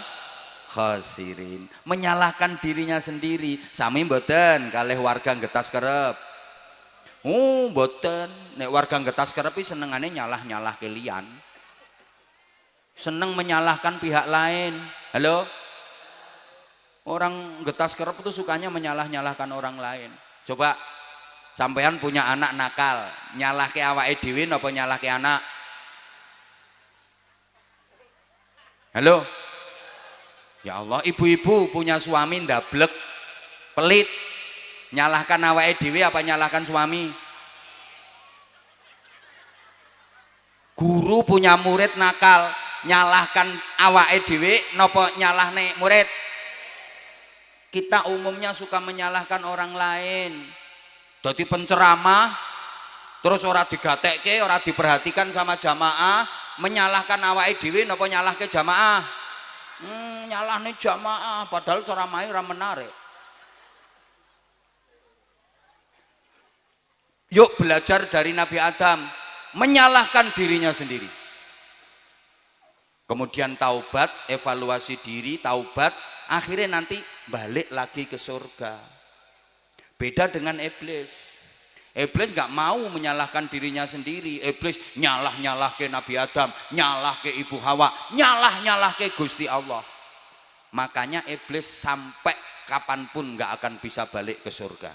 khasirin. Menyalahkan dirinya sendiri. Sami mboten kalih warga Getas Kerep. Mboten. Nek warga Getas Kerep iki senengane nyalah-nyalah kelian. Seneng menyalahkan pihak lain. Halo? Orang Getas Kerep itu sukanya menyalah-nyalahkan orang lain. Coba sampean punya anak nakal, nyalahke awake dhewe napa nyalahke anak? Halo? Ya Allah, ibu-ibu punya suami ndablek, pelit, nyalahkan awake dhewe apa nyalahkan suami? Guru punya murid nakal, nyalahkan awake dhewe napa nyalahne murid? Kita umumnya suka menyalahkan orang lain. Jadi penceramah terus ora digatekke, ora diperhatikan sama jamaah, menyalahkan awake dhewe napa nyalahke jamaah? Nyalahne jamaah padahal ceramahe ora menarik. Yuk belajar dari Nabi Adam, menyalahkan dirinya sendiri. Kemudian taubat, evaluasi diri, taubat, akhirnya nanti balik lagi ke surga. Beda dengan iblis. Iblis nggak mau menyalahkan dirinya sendiri. Iblis nyalah ke Nabi Adam, nyalah ke Ibu Hawa, nyalah ke Gusti Allah. Makanya iblis sampai kapanpun nggak akan bisa balik ke surga.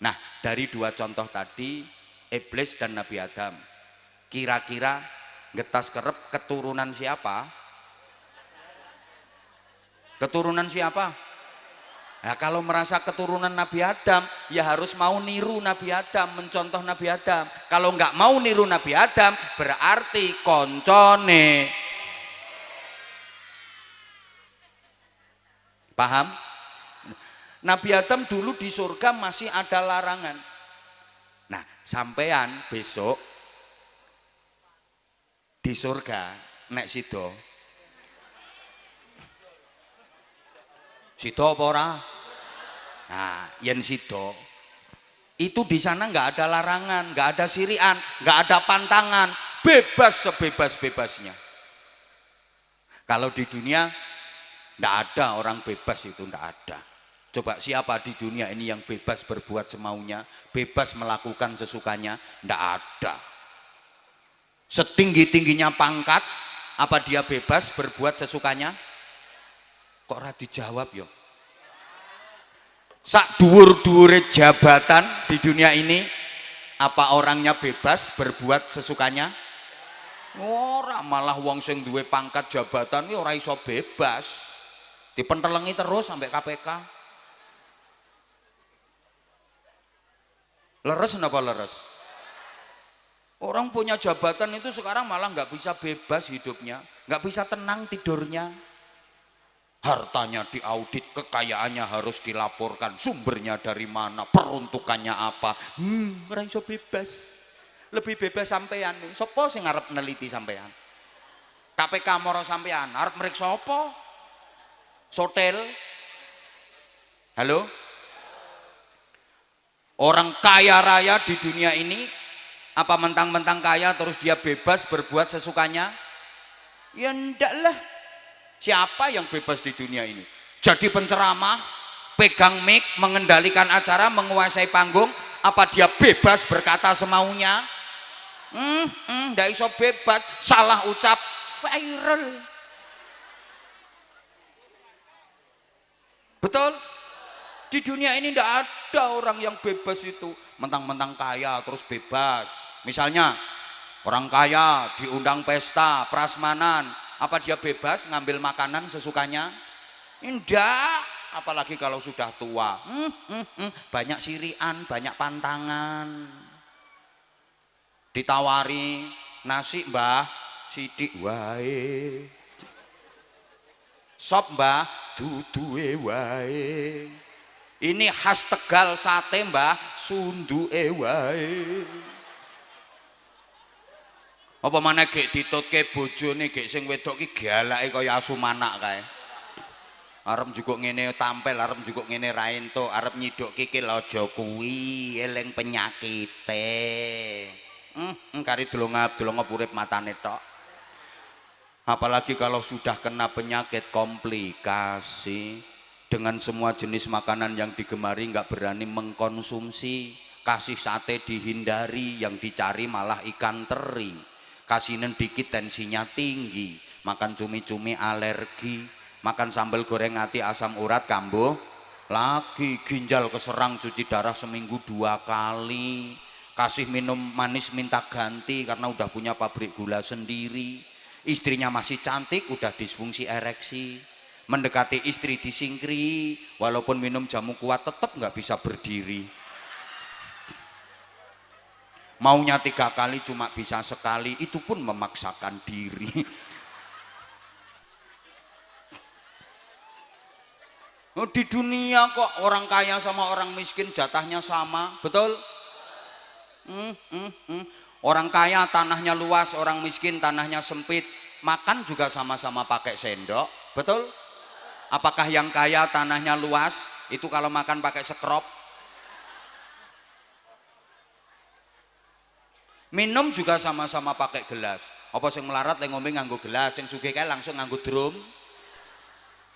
Nah, dari dua contoh tadi, iblis dan Nabi Adam, kira-kira Getas Kerep keturunan siapa? Keturunan siapa? Nah, kalau merasa keturunan Nabi Adam, ya harus mau niru Nabi Adam, mencontoh Nabi Adam. Kalau nggak mau niru Nabi Adam, berarti koncone. Paham? Nabi Adam dulu di surga masih ada larangan. Nah, sampean besok di surga, nek sido apa ora? Nah, yen sido itu di sana nggak ada larangan, nggak ada sirian, nggak ada pantangan, bebas sebebas-bebasnya. Kalau di dunia nggak ada orang bebas, itu nggak ada. Coba siapa di dunia ini yang bebas berbuat semaunya, bebas melakukan sesukanya? Nggak ada. Setinggi-tingginya pangkat, apa dia bebas berbuat sesukanya? Kok ora dijawab yo? Sak dhuwur-dhuwure jabatan di dunia ini, apa orangnya bebas berbuat sesukanya? Ora, malah wong sing duwe pangkat jabatan iki ora iso bebas. Dipentelengi terus sampai KPK. Leres napa leres? Orang punya jabatan itu sekarang malah nggak bisa bebas hidupnya, nggak bisa tenang tidurnya. Hartanya diaudit, kekayaannya harus dilaporkan, sumbernya dari mana, peruntukannya apa. Ora iso bebas. Lebih bebas sampean. Sopo sing arep neliti sampean? KPK moro sampean, arep mriksa apa? Sotel? Halo? Orang kaya raya di dunia ini, apa mentang-mentang kaya terus dia bebas berbuat sesukanya? Ya ndak lah. Siapa yang bebas di dunia ini? Jadi penceramah, pegang mic, mengendalikan acara, menguasai panggung, apa dia bebas berkata semaunya? Ndak iso bebas, salah ucap viral. Betul? Di dunia ini ndak ada orang yang bebas itu, mentang-mentang kaya terus bebas. Misalnya orang kaya diundang pesta, prasmanan, apa dia bebas ngambil makanan sesukanya? Enggak, apalagi kalau sudah tua. Banyak sirian, banyak pantangan. Ditawari nasi, Mbah, sidik wae. Sop, Mbah, duduhe wae. Ini khas Tegal sate, Mbah, sunduke wae. Apa mana gek ditutke bojone gek sing wedok ki galake kaya asu manak kae. Arep njukuk ngene tampil, arep njukuk ngene ra entuk, arep nyiduk kikil aja kuwi, eling penyakite. Kari delongap urip matane tok. Apalagi kalau sudah kena penyakit komplikasi, dengan semua jenis makanan yang digemari nggak berani mengkonsumsi. Kasih sate dihindari, yang dicari malah ikan teri. Kasihnen dikit tensinya tinggi, makan cumi-cumi alergi, makan sambal goreng ati asam urat kambuh lagi, ginjal keserang, cuci darah seminggu 2 kali, kasih minum manis minta ganti karena udah punya pabrik gula sendiri, istrinya masih cantik udah disfungsi ereksi, mendekati istri disingkri, walaupun minum jamu kuat tetap nggak bisa berdiri. Maunya 3 kali cuma bisa sekali, itu pun memaksakan diri. Di dunia kok orang kaya sama orang miskin jatahnya sama, betul? Orang kaya tanahnya luas, orang miskin tanahnya sempit, makan juga sama-sama pakai sendok, betul? Apakah yang kaya tanahnya luas itu kalau makan pakai sekrop? Minum juga sama-sama pakai gelas. Apa sing melarat lek ngombe nganggo gelas, sing sugih kae langsung nganggo drum?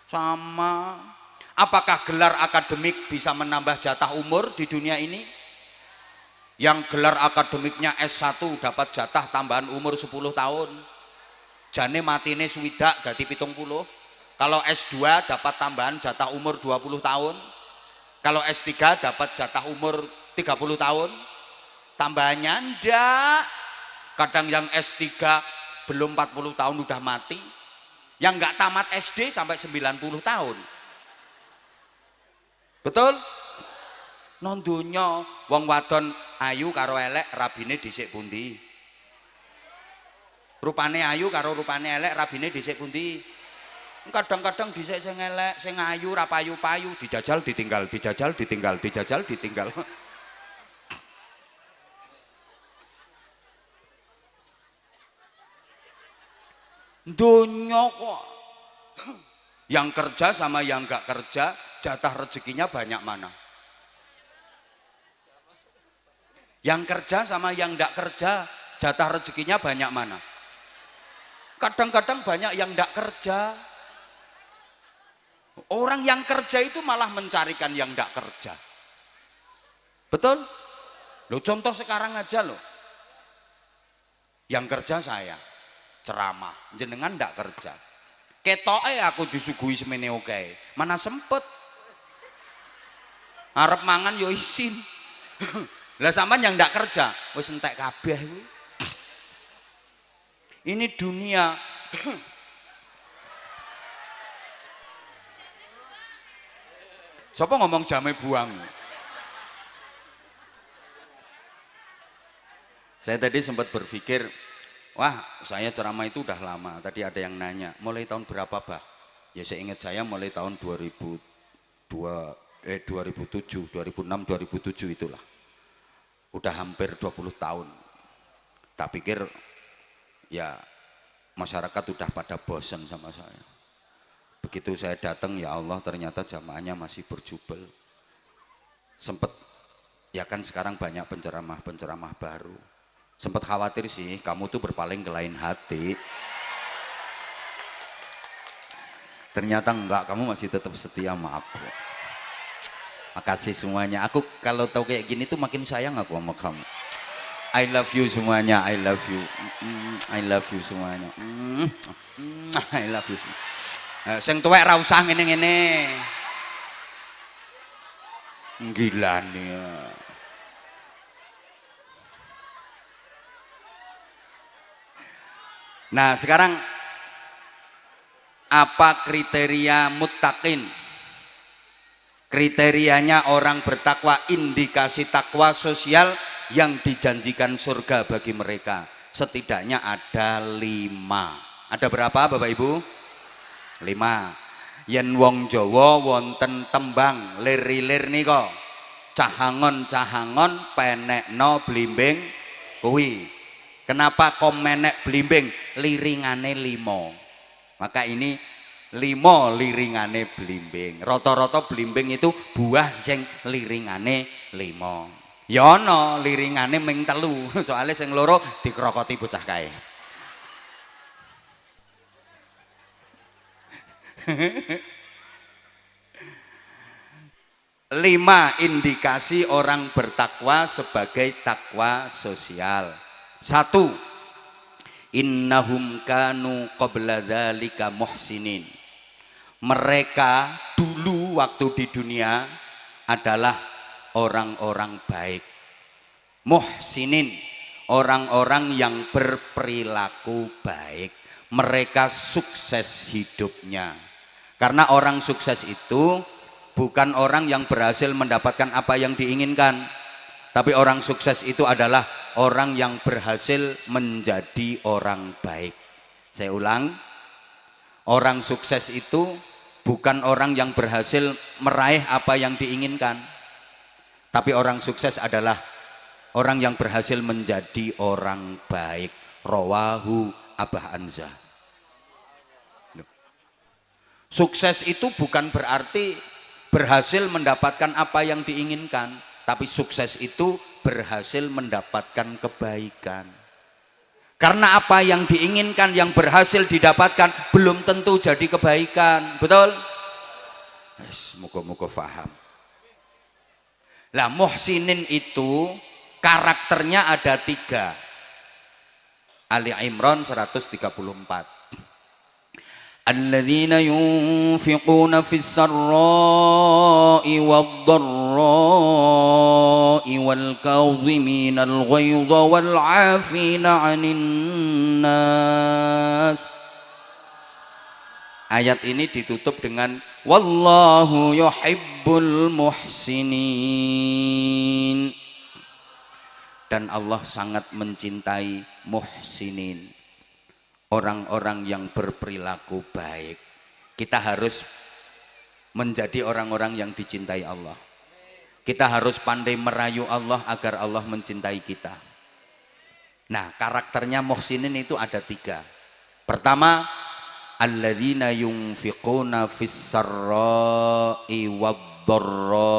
Sama. Apakah gelar akademik bisa menambah jatah umur di dunia ini? Yang gelar akademiknya S1 dapat jatah tambahan umur 10 tahun. Jane matine swidak dadi 70. Kalau S2 dapat tambahan jatah umur 20 tahun. Kalau S3 dapat jatah umur 30 tahun. Tambahannya ndak. Kadang yang S3 belum 40 tahun udah mati. Yang nggak tamat SD sampai 90 tahun. Betul? Nang donya wong wadon ayu karo elek rabine dhisik pundi? Rupane ayu karo rupane elek rabine dhisik pundi? Kadang-kadang dhisik sing elek, sing ayu ra payu-payu, dijajal ditinggal, dijajal ditinggal, dijajal ditinggal. Donya kok. Yang kerja sama yang nggak kerja, jatah rezekinya banyak mana? Yang kerja sama yang nggak kerja, jatah rezekinya banyak mana? Kadang-kadang banyak yang nggak kerja. Orang yang kerja itu malah mencarikan yang nggak kerja. Betul? Loh, contoh sekarang aja loh. Yang kerja saya ceramah, jenengan ndak kerja. Ketoke aku disuguhi semene oke. Mana sempet. Arep mangan yo isin. Lah sampean yang ndak kerja, wis entek kabeh kuwi. Ini dunia. Siapa ngomong jame buang? Saya tadi sempat berpikir, wah saya ceramah itu udah lama. Tadi ada yang nanya, mulai tahun berapa bah? Ya saya ingat saya mulai tahun 2007, 2006, 2007 itulah. Udah hampir 20 tahun. Tak pikir ya masyarakat udah pada bosen sama saya. Begitu saya datang, ya Allah ternyata jamaahnya masih berjubel. Sempet ya kan sekarang banyak penceramah baru. Sempet khawatir sih kamu tuh berpaling ke lain hati. Ternyata enggak, kamu masih tetap setia sama aku. Makasih semuanya. Aku kalau tahu kayak gini tuh makin sayang aku sama kamu. I love you semuanya. I love you. I love you semuanya. I love you. Sing tuwek ra usah ngene-ngene. Gila nih. Nah, sekarang apa kriteria muttaqin? Kriterianya orang bertakwa, indikasi takwa sosial yang dijanjikan surga bagi mereka. Setidaknya ada 5. Ada berapa Bapak Ibu? 5. Yen wong Jawa wonten tembang lir-lir nika. Cahangon-cahangon penekno blimbing kuwi. Kenapa kok menek blimbing? Liringane 5. Maka ini 5 liringane blimbing. Rata-rata blimbing itu buah sing liringane 5. Ya ana liringane ming 3, soalnya sing loro dikrokoti bocah kae. Lima indikasi orang bertakwa sebagai takwa sosial. 1. Innahum kanu qabla dzalika muhsinin. Mereka dulu waktu di dunia adalah orang-orang baik. Muhsinin, orang-orang yang berperilaku baik. Mereka sukses hidupnya. Karena orang sukses itu bukan orang yang berhasil mendapatkan apa yang diinginkan, tapi orang sukses itu adalah orang yang berhasil menjadi orang baik. Saya ulang, orang sukses itu bukan orang yang berhasil meraih apa yang diinginkan, tapi orang sukses adalah orang yang berhasil menjadi orang baik. Rawahu Abah Anza. Sukses itu bukan berarti berhasil mendapatkan apa yang diinginkan, tapi sukses itu berhasil mendapatkan kebaikan. Karena apa yang diinginkan, yang berhasil didapatkan belum tentu jadi kebaikan. Betul? Moga-moga faham. Lah muhsinin itu karakternya ada 3. Ali Imran 134. Alladzina yunfiquna fis sarra'i wad-dharra'i wal kadhiminal ghaidha wal 'afina 'anil nas. Ayat ini ditutup dengan wallahu yuhibbul muhsinin, dan Allah sangat mencintai muhsinin, orang-orang yang berperilaku baik. Kita harus menjadi orang-orang yang dicintai Allah. Kita harus pandai merayu Allah agar Allah mencintai kita. Nah, karakternya muhsinin itu ada 3. Pertama, alladzina yunfiquna fis sarra'i wad-dharra.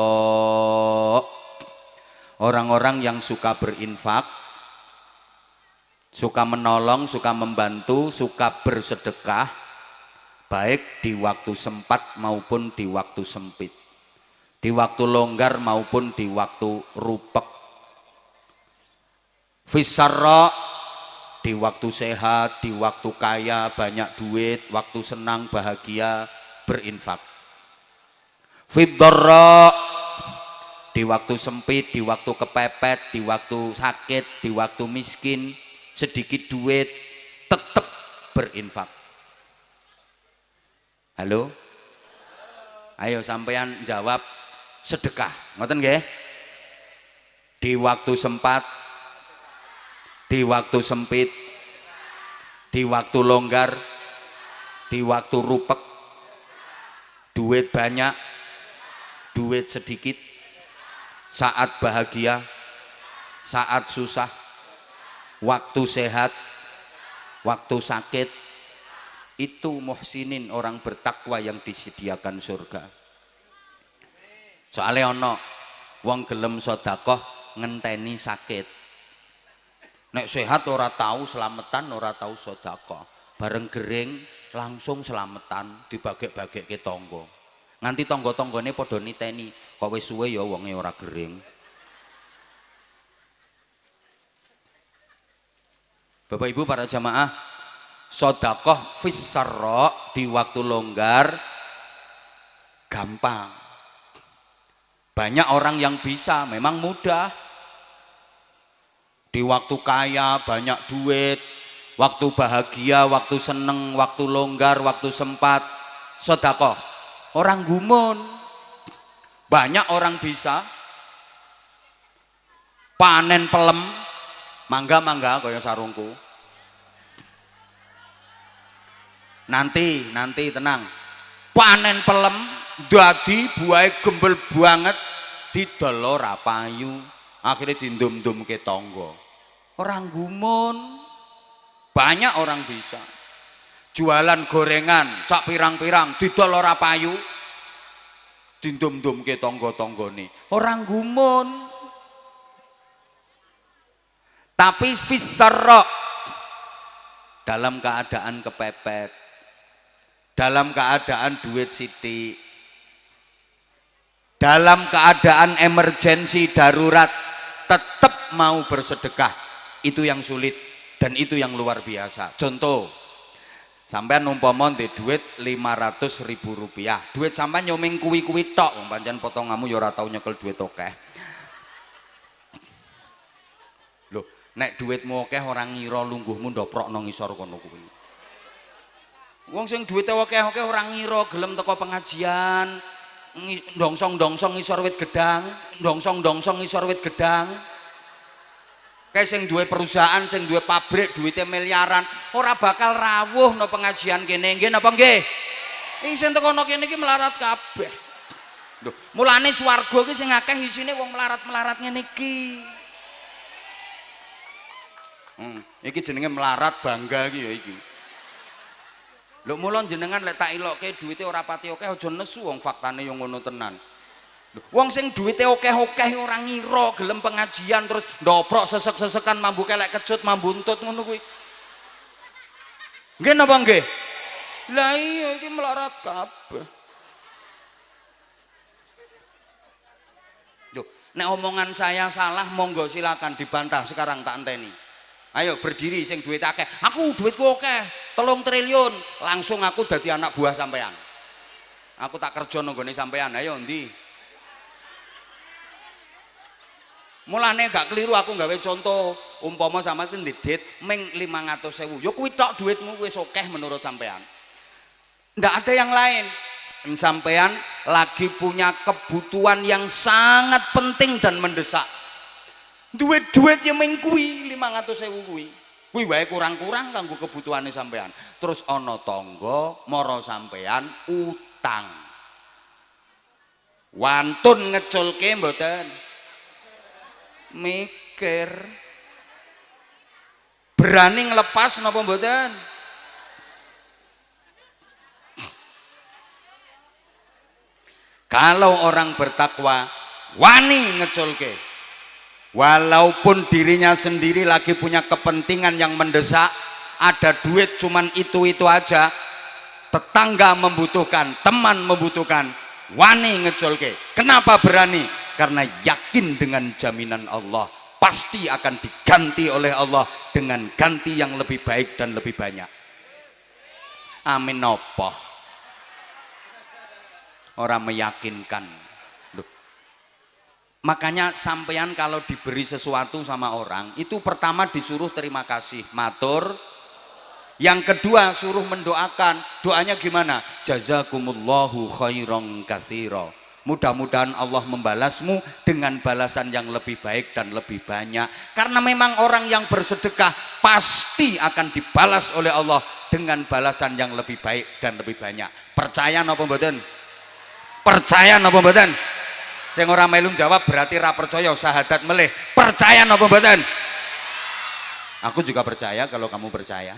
Orang-orang yang suka berinfak, suka menolong, suka membantu, suka bersedekah, baik di waktu sempat maupun di waktu sempit, di waktu longgar maupun di waktu rupek. Fisarra, di waktu sehat, di waktu kaya, banyak duit, waktu senang, bahagia, berinfak. Fiddarra, di waktu sempit, di waktu kepepet, di waktu sakit, di waktu miskin, sedikit duit, tetap berinfak. Halo? Ayo sampean jawab sedekah. Ngoten nggih? Di waktu sempat, di waktu sempit, di waktu longgar, di waktu rupek, duit banyak, duit sedikit, saat bahagia, saat susah, waktu sehat, waktu sakit. Itu muhsinin, orang bertakwa yang disediakan surga. Soalnya ono wong gelem sedekah ngenteni sakit. Nek sehat ora tahu selamatan, ora tahu sedekah. Bareng gering langsung selamatan, dibagek-bagekke tangga. Nganti tangga-tanggane padha niteni, kok wis suwe ya wonge ora gering. Bapak Ibu para jamaah, sedekah fis sarra, di waktu longgar gampang. Banyak orang yang bisa, memang mudah. Di waktu kaya, banyak duit, waktu bahagia, waktu seneng, waktu longgar, waktu sempat, sedekah. Orang gumun. Banyak orang bisa. Panen pelem, mangga-mangga kaya sarungku. Nanti tenang. Panen pelem dadi buahe gembel banget, didol ora payu, akhirnya dindum-dumke tangga. Orang gumun. Banyak orang bisa. Jualan gorengan sak pirang-pirang didol ora payu, dindum-dumke tangga-tanggane. Orang gumun. Tapi fisarra, dalam keadaan kepepet, dalam keadaan duit sithik, dalam keadaan emergensi darurat, tetap mau bersedekah. Itu yang sulit dan itu yang luar biasa. Contoh, sampean umpama ndek duit 500.000 rupiah, duit sampean nyoming kuwi-kuwi tok, pancen potonganmu ya ora tau nyekel duit akeh. Loh, nek duitmu akeh ora ngira lungguhmu ndoprokno ngisor kono kuwi. Wong sing duwite akeh-akeh ora ngira gelem teko pengajian, ndongsong-ndongsong ngisor wit gedang, ndongsong-ndongsong ngisor wit gedang. Kayak sing duwe perusahaan, sing duwe pabrik, duwite miliaran, ora bakal rawuh no pengajian kene, nggih napa nggih? Iki sing teko kene iki melarat kabeh. Lho, mulane swarga iki sing akeh isine wong melarat-melarat ngene iki. Iki jenenge melarat bangga iki ya iki. Lho mula jenengan lek tak ilokke duwite ora pati akeh aja nesu, wong faktane yo ngono tenan. Wong sing duwite akeh-akeh ora ngira gelem pengajian terus ndoprok sesek-sesekan mambu kelek kecut mambu untut ngono kuwi. Nggih napa nggih? Lah iya iki melarat kabeh. Yo, nek omongan saya salah monggo silakan dibantah, sekarang tak enteni. Ayo berdiri sing duit akeh. Aku duitku akeh, 3 triliun. Langsung aku dadi anak buah sampean. Aku tak kerja nonggone sampean. Ayo ndi? Mulane gak keliru aku gawe contoh, umpama sama itu ndidit ming 500.000. Ya kuwi tok duitmu wis akeh menurut sampean. ndak ada yang lain. Sampean lagi punya kebutuhan yang sangat penting dan mendesak, duit yang mengkui 500.000 kuwi wae kurang-kurang kanggo kebutuhane sampean. Terus ana tangga mara sampean utang, wantun ngeculke mboten mikir, berani ngelepas napa mboten? Kalau orang bertakwa wani ngeculke, walaupun dirinya sendiri lagi punya kepentingan yang mendesak, ada duit cuman itu aja, tetangga membutuhkan, teman membutuhkan, wani ngeculke. Kenapa berani? Karena yakin dengan jaminan Allah pasti akan diganti oleh Allah dengan ganti yang lebih baik dan lebih banyak. Amin. Nopo orang meyakinkan. Loh. Makanya sampean kalau diberi sesuatu sama orang itu pertama disuruh terima kasih, matur. Yang kedua suruh mendoakan. Doanya gimana? Jazakumullahu khairan katsira. Mudah-mudahan Allah membalasmu dengan balasan yang lebih baik dan lebih banyak. Karena memang orang yang bersedekah pasti akan dibalas oleh Allah dengan balasan yang lebih baik dan lebih banyak. Percaya napa mboten? Percaya napa mboten? Sing ora melu jawab berarti ra percaya, syahadat melih. Percaya napa mboten? Aku juga percaya kalau kamu percaya.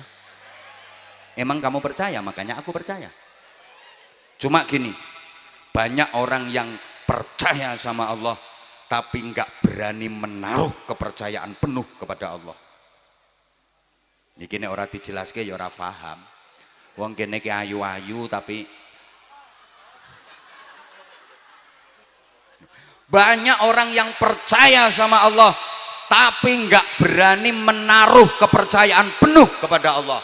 Emang kamu percaya, makanya aku percaya. Cuma gini, banyak orang yang percaya sama Allah tapi nggak berani menaruh kepercayaan penuh kepada Allah. Iki nek ora dijelaske ya ora paham. Wong kene ki ayu-ayu tapi banyak orang yang percaya sama Allah tapi nggak berani menaruh kepercayaan penuh kepada Allah.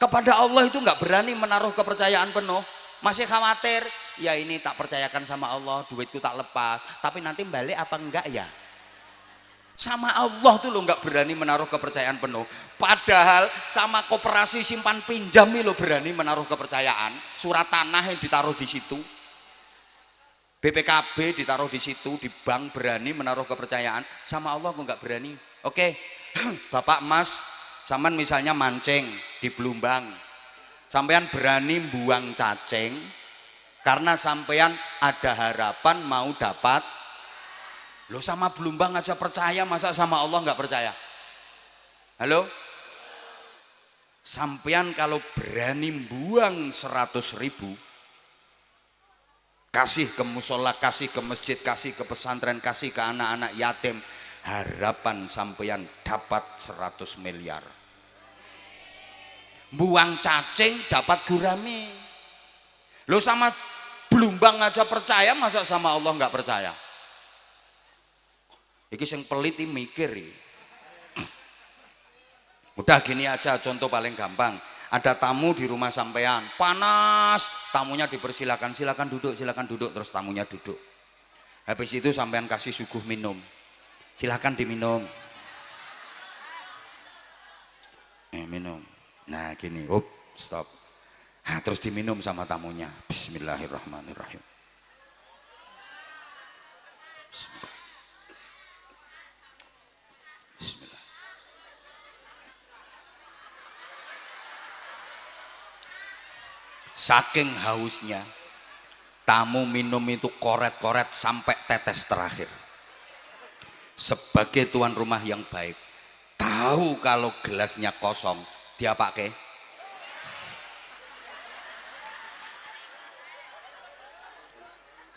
Kepada Allah itu nggak berani menaruh kepercayaan penuh, masih khawatir, ya ini tak percayakan sama Allah, duitku tak lepas, tapi nanti balik apa enggak ya? Sama Allah tuh lo nggak berani menaruh kepercayaan penuh. Padahal sama koperasi simpan pinjam lo berani menaruh kepercayaan, surat tanah yang ditaruh di situ, BPKB ditaruh di situ, di bank berani menaruh kepercayaan. Sama Allah kok nggak berani. Oke, Bapak Mas, sampean misalnya mancing di Blumbang, sampean berani buang cacing karena sampean ada harapan mau dapat. Lo sama Blumbang aja percaya, masa sama Allah nggak percaya? Halo? Sampean kalau berani buang 100.000, kasih ke musola, kasih ke masjid, kasih ke pesantren, kasih ke anak-anak yatim, harapan sampeyan dapat 100 miliar. Buang cacing dapat gurame. Lo sama Blumbang aja percaya, masa sama Allah nggak percaya? Iki sing pelit iki mikir iki. Udah gini aja, contoh paling gampang. Ada tamu di rumah sampean, panas, tamunya dipersilakan, silakan duduk, terus tamunya duduk. Habis itu sampean kasih suguh minum, silakan diminum. Minum. Nah gini, stop. Nah, terus diminum sama tamunya. Bismillahirrahmanirrahim. Bismillah. Bismillah. Saking hausnya, tamu minum itu koret-koret sampai tetes terakhir. Sebagai tuan rumah yang baik, tahu kalau gelasnya kosong, dia pakai.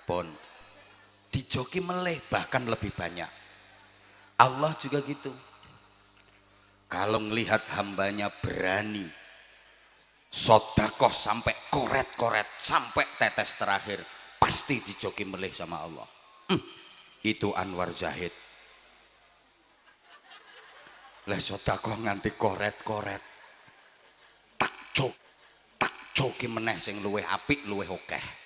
Pon, dijoki meleh bahkan lebih banyak. Allah juga gitu. Kalau melihat hambanya berani sodakoh sampai koret-koret sampai tetes terakhir, pasti dijoki melih sama Allah. Itu Anwar Zahid. Lah sodakoh nganti koret-koret, tak joki meneh sing luweh apik, luweh akeh.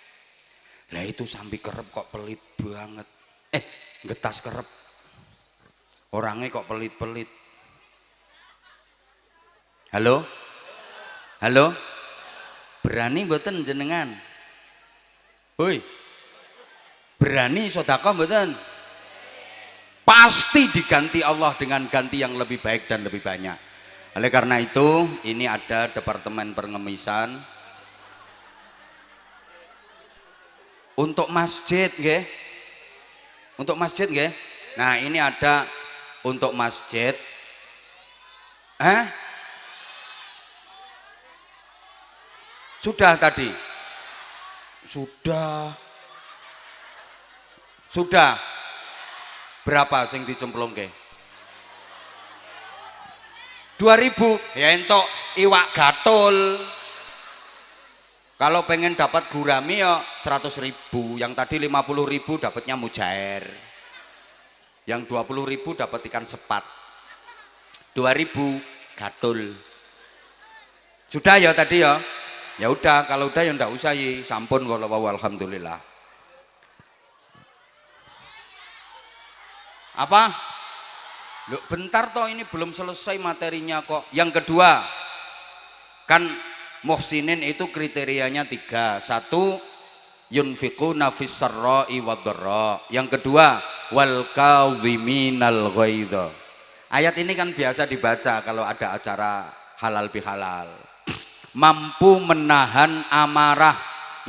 Lah itu sambil kerep kok pelit banget. Getas kerep. Orangnya kok pelit-pelit. Halo? Halo? Berani mboten jenengan? Hoi, berani sedekah mboten? Pasti diganti Allah dengan ganti yang lebih baik dan lebih banyak. Oleh karena itu, ini ada Departemen Pengemisan untuk masjid, nggih. Untuk masjid, nggih. Nah, ini ada untuk masjid. Sudah tadi. Sudah. Berapa sing dicemplungke? 2000 ya entuk iwak gatul. Kalau pengen dapat gurami ya 100.000, yang tadi 50.000 dapatnya mujair, yang 20.000 dapat ikan sepat, 2000 gatul. Sudah ya tadi ya? Ya udah, kalau udah ya ndak usah ya, sampun kalau wow, alhamdulillah. Apa? Loh, bentar toh, ini belum selesai materinya kok. Yang kedua, kan muhsinin itu kriterianya 3. 1, yunfiquna fis sarra'i wadh-dharra. Yang kedua, wal kadhiminal ghaidha. Ayat ini kan biasa dibaca kalau ada acara halal bihalal. Mampu menahan amarah,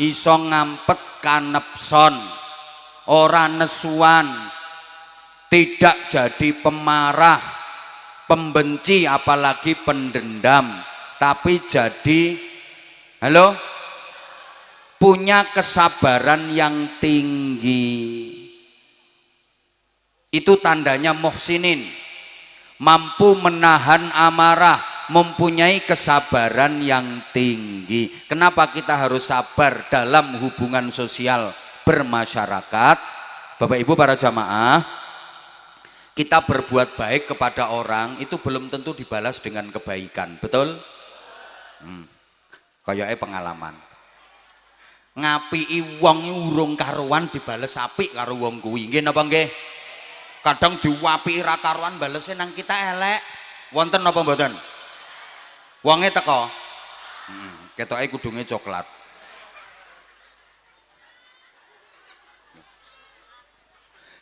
iso ngampet kanepson, ora nesuan, tidak jadi pemarah, pembenci, apalagi pendendam, tapi jadi punya kesabaran yang tinggi. Itu tandanya muhsinin, mampu menahan amarah, mempunyai kesabaran yang tinggi. Kenapa kita harus sabar dalam hubungan sosial bermasyarakat? Bapak Ibu para jamaah, kita berbuat baik kepada orang itu belum tentu dibalas dengan kebaikan, betul? Kayaknya pengalaman. Ngapii wong urung karuan dibales apik karo wong kuwi. Nggih napa nggih? Kadang diwapiki ra karuan balese nang kita elek. Wonten napa mboten? Wonge teko. Ketoke kudunge coklat.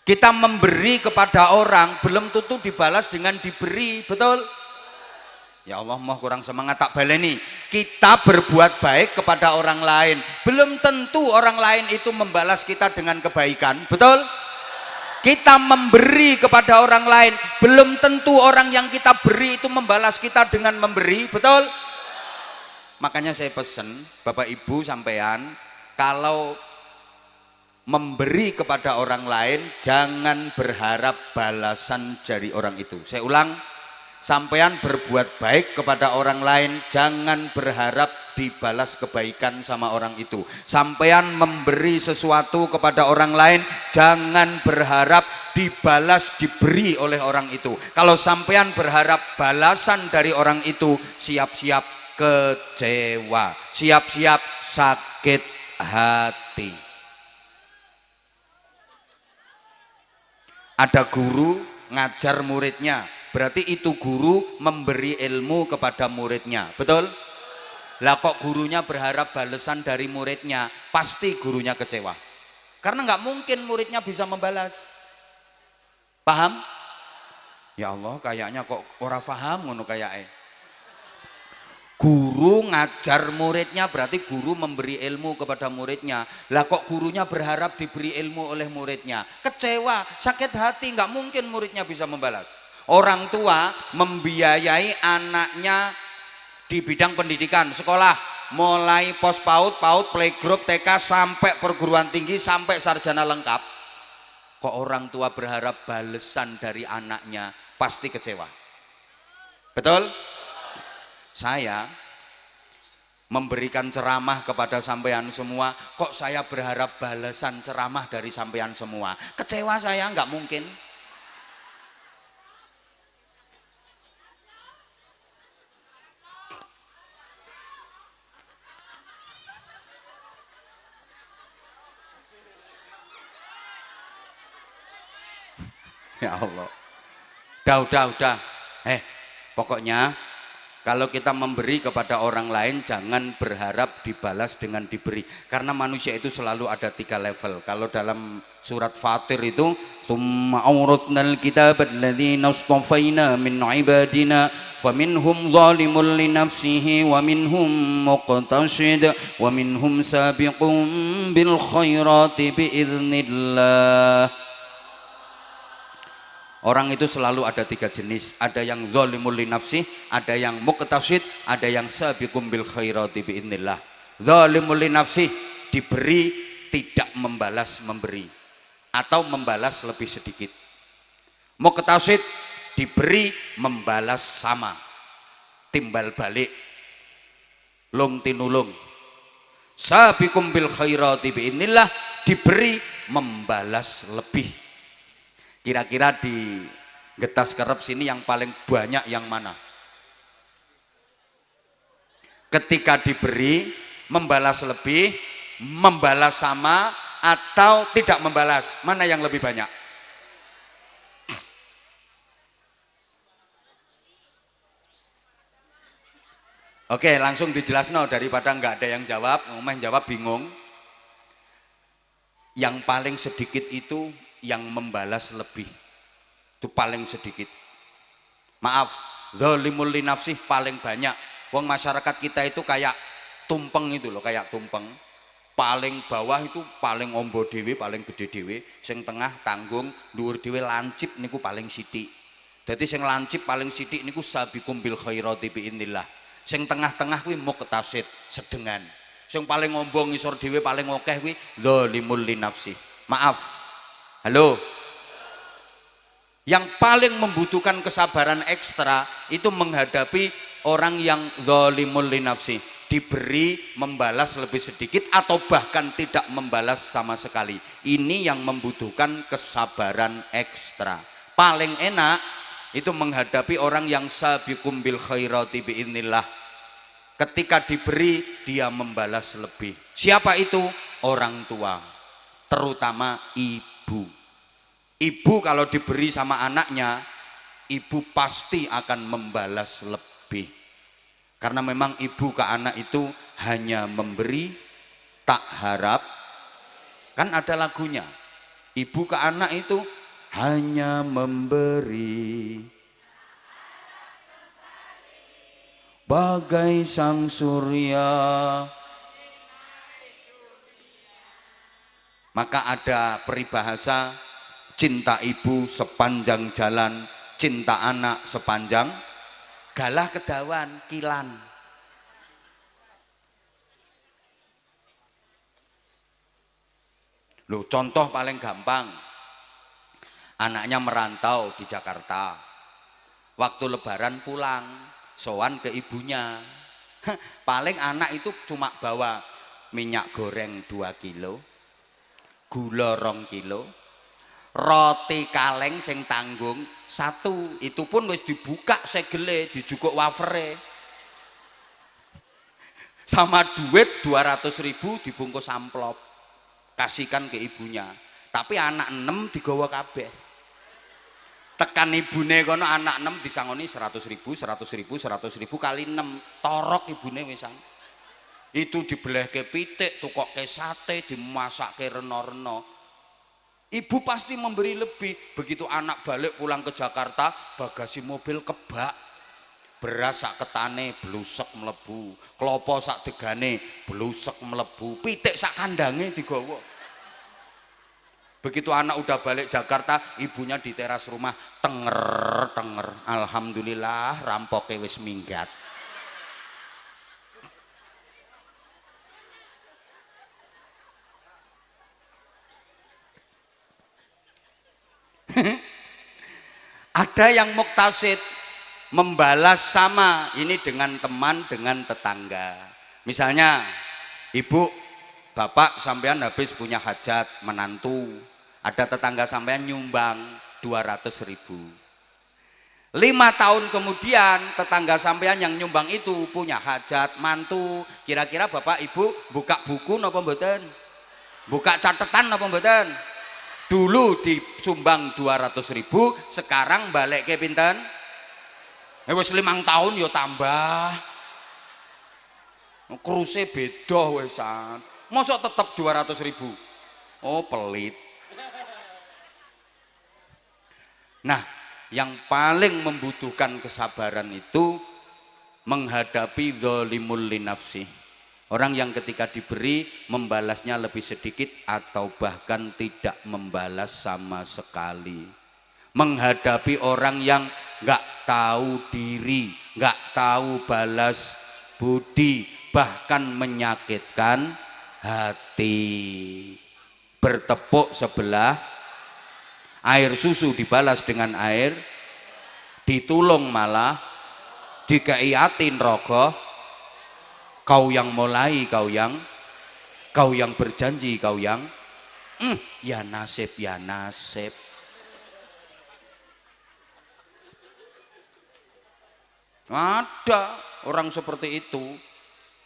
Kita memberi kepada orang belum tentu dibalas dengan diberi, betul? Ya Allah, mau kurang semangat tak baleni. Kita berbuat baik kepada orang lain, belum tentu orang lain itu membalas kita dengan kebaikan, betul? Kita memberi kepada orang lain, belum tentu orang yang kita beri itu membalas kita dengan memberi, betul? Makanya saya pesen Bapak Ibu sampean, kalau memberi kepada orang lain jangan berharap balasan dari orang itu. Saya ulang, sampean berbuat baik kepada orang lain jangan berharap dibalas kebaikan sama orang itu. Sampean memberi sesuatu kepada orang lain jangan berharap dibalas diberi oleh orang itu. Kalau sampean berharap balasan dari orang itu, siap-siap kecewa, siap-siap sakit hati. Ada guru ngajar muridnya, berarti itu guru memberi ilmu kepada muridnya, betul? Lah kok gurunya berharap balasan dari muridnya, pasti gurunya kecewa, karena nggak mungkin muridnya bisa membalas. Paham? Ya Allah, kayaknya kok ora paham ngono kayaknya. Guru ngajar muridnya berarti guru memberi ilmu kepada muridnya. Lah kok gurunya berharap diberi ilmu oleh muridnya? Kecewa, sakit hati, nggak mungkin muridnya bisa membalas. Orang tua membiayai anaknya di bidang pendidikan, sekolah, mulai pos PAUD, playgroup, TK sampai perguruan tinggi sampai sarjana lengkap. Kok orang tua berharap balasan dari anaknya, pasti kecewa. Betul? Saya memberikan ceramah kepada sampean semua, kok saya berharap balasan ceramah dari sampean semua? Kecewa saya, nggak mungkin. Ya Allah. Udah. Pokoknya Kalau kita memberi kepada orang lain, jangan berharap dibalas dengan diberi, karena manusia itu selalu ada 3 level. Kalau dalam surat Fatir itu, tsumma awrathnal kitaba alladzina istafaina min ibadina faminhum zalimun li nafsihi wa minhum muqtasid wa minhum sabiqun bil khairati biiznillah. Orang itu selalu ada 3 jenis, ada yang zalimul li nafsih, ada yang muqtasid, ada yang sabiqum bil khairati biiznillah. Zalimul li nafsih, diberi tidak membalas memberi atau membalas lebih sedikit. Muqtasid, diberi membalas sama, timbal balik, lung tinulung. Sabiqum bil khairati biiznillah, diberi membalas lebih. Kira-kira di Getas Kerep sini yang paling banyak yang mana? Ketika diberi membalas lebih, membalas sama, atau tidak membalas, mana yang lebih banyak? Oke, langsung dijelaskan daripada nggak ada yang jawab, ngomong jawab bingung. Yang paling sedikit itu yang membalas lebih, itu paling sedikit. Maaf, zalimul li nafsih paling banyak. Wong masyarakat kita itu kayak tumpeng itu loh, kayak tumpeng. Paling bawah itu paling ombo dewe, paling gede dewe, sing tengah tanggung, dhuwur dewe lancip niku paling sithik. Dadi sing lancip paling sithik niku sabiqum bil khairati biiznillah. Sing tengah-tengah kuwi muqtasid, sedengan. Sing paling ombo ngisor dewe paling akeh kuwi zalimul li nafsih. Maaf. Halo, yang paling membutuhkan kesabaran ekstra itu menghadapi orang yang zalimul li nafsi, diberi membalas lebih sedikit atau bahkan tidak membalas sama sekali. Ini yang membutuhkan kesabaran ekstra. Paling enak itu menghadapi orang yang sabiqum bil khairati biiznillah. Ketika diberi dia membalas lebih. Siapa itu? Orang tua, terutama ibu. Ibu kalau diberi sama anaknya, ibu pasti akan membalas lebih. Karena memang ibu ke anak itu hanya memberi, tak harap. Kan ada lagunya, ibu ke anak itu hanya memberi, bagai sang surya. Maka ada peribahasa, cinta ibu sepanjang jalan, cinta anak sepanjang galah kedawan kilan. Loh, contoh paling gampang, anaknya merantau di Jakarta, waktu lebaran pulang, sowan ke ibunya. Paling anak itu cuma bawa minyak goreng 2 kilo, gula 2 kilo, roti kaleng sing tanggung 1, itu pun wis dibuka segele, dijukuk wafere, sama duit 200.000 dibungkus amplop, kasihkan ke ibunya. Tapi anak 6 digawa kabeh, tekan ibune kono anak 6 disangoni 100.000 kali 6, torok ibune wisan. Itu dibelehke pitik, tukokke sate, dimasake reno-reno. Ibu pasti memberi lebih. Begitu anak balik pulang ke Jakarta, bagasi mobil kebak, beras sak ketane blusek mlebu, klopo sak degane blusek mlebu, pitik sak kandange digawa. Begitu anak udah balik Jakarta, ibunya di teras rumah tenger, alhamdulillah rampoke wis minggat. Ada yang muktasid, membalas sama, ini dengan teman, dengan tetangga. Misalnya ibu bapak sampean habis punya hajat menantu, ada tetangga sampean nyumbang 200.000. 5 tahun kemudian tetangga sampean yang nyumbang itu punya hajat mantu, kira-kira bapak ibu buka buku napa mboten? Buka catatan napa mboten? Dulu disumbang 200.000, sekarang balik ke pinten Wis 5 tahun ya tambah. Kruse beda wesan. Mosok tetep 200.000. Oh, pelit. Nah, yang paling membutuhkan kesabaran itu menghadapi zalimul linafsi. Orang yang ketika diberi membalasnya lebih sedikit atau bahkan tidak membalas sama sekali. Menghadapi orang yang nggak tahu diri, nggak tahu balas budi, bahkan menyakitkan hati. Bertepuk sebelah, air susu dibalas dengan air, ditulung malah dikeiatin rogoh. Kau yang mulai, kau yang berjanji, kau yang ya nasib, ya nasib. Ada orang seperti itu,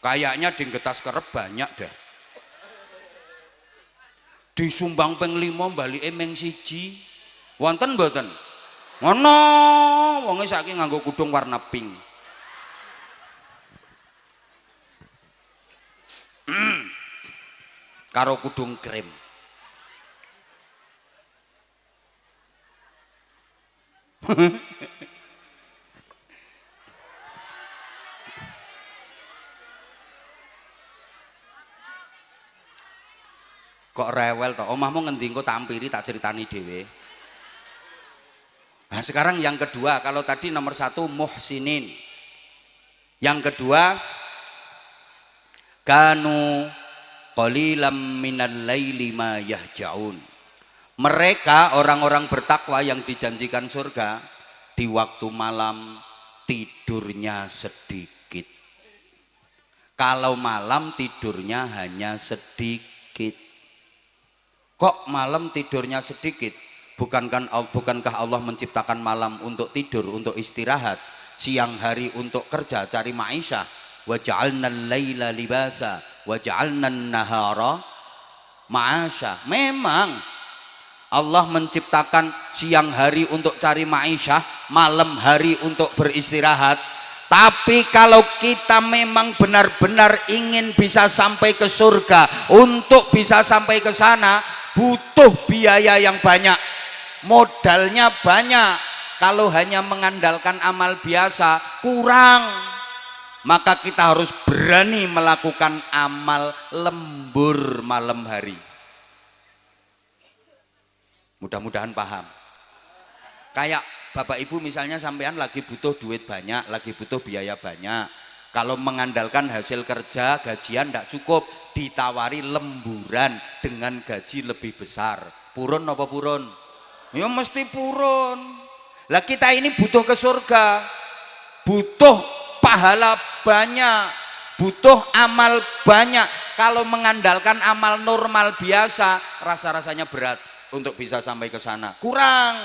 kayaknya di Getas Kerep banyak deh. Disumbang ping 5 balik meng siji. Wonten mboten? Ngono, wonge saiki nganggo kudung warna pink. Karo kudung krim. Kok rewel toh? Omahmu ngendi engko tampiri tak ceritani dhewe. Nah, sekarang yang kedua, kalau tadi nomor 1 muhsinin. Yang kedua, kanu qalilam minal laili ma yahjaun. Mereka orang-orang bertakwa yang dijanjikan surga di waktu malam tidurnya sedikit. Kalau malam tidurnya hanya sedikit. Kok malam tidurnya sedikit? Bukankah Allah menciptakan malam untuk tidur, untuk istirahat, siang hari untuk kerja, cari ma'isyah? Wa ja'alnal laila libasa wa ja'alnan nahara ma'asya. Memang Allah menciptakan siang hari untuk cari ma'isyah, malam hari untuk beristirahat. Tapi kalau kita memang benar-benar ingin bisa sampai ke surga, untuk bisa sampai ke sana butuh biaya yang banyak, modalnya banyak. Kalau hanya mengandalkan amal biasa kurang, maka kita harus berani melakukan amal lembur malam hari. Mudah-mudahan paham. Kayak Bapak Ibu misalnya sampean lagi butuh duit banyak, lagi butuh biaya banyak. Kalau mengandalkan hasil kerja, gajian tidak cukup, ditawari lemburan dengan gaji lebih besar. Purun apa purun? Ya mesti purun. Lah kita ini butuh ke surga, butuh pahala banyak, butuh amal banyak. Kalau mengandalkan amal normal biasa, rasa-rasanya berat untuk bisa sampai ke sana. Kurang.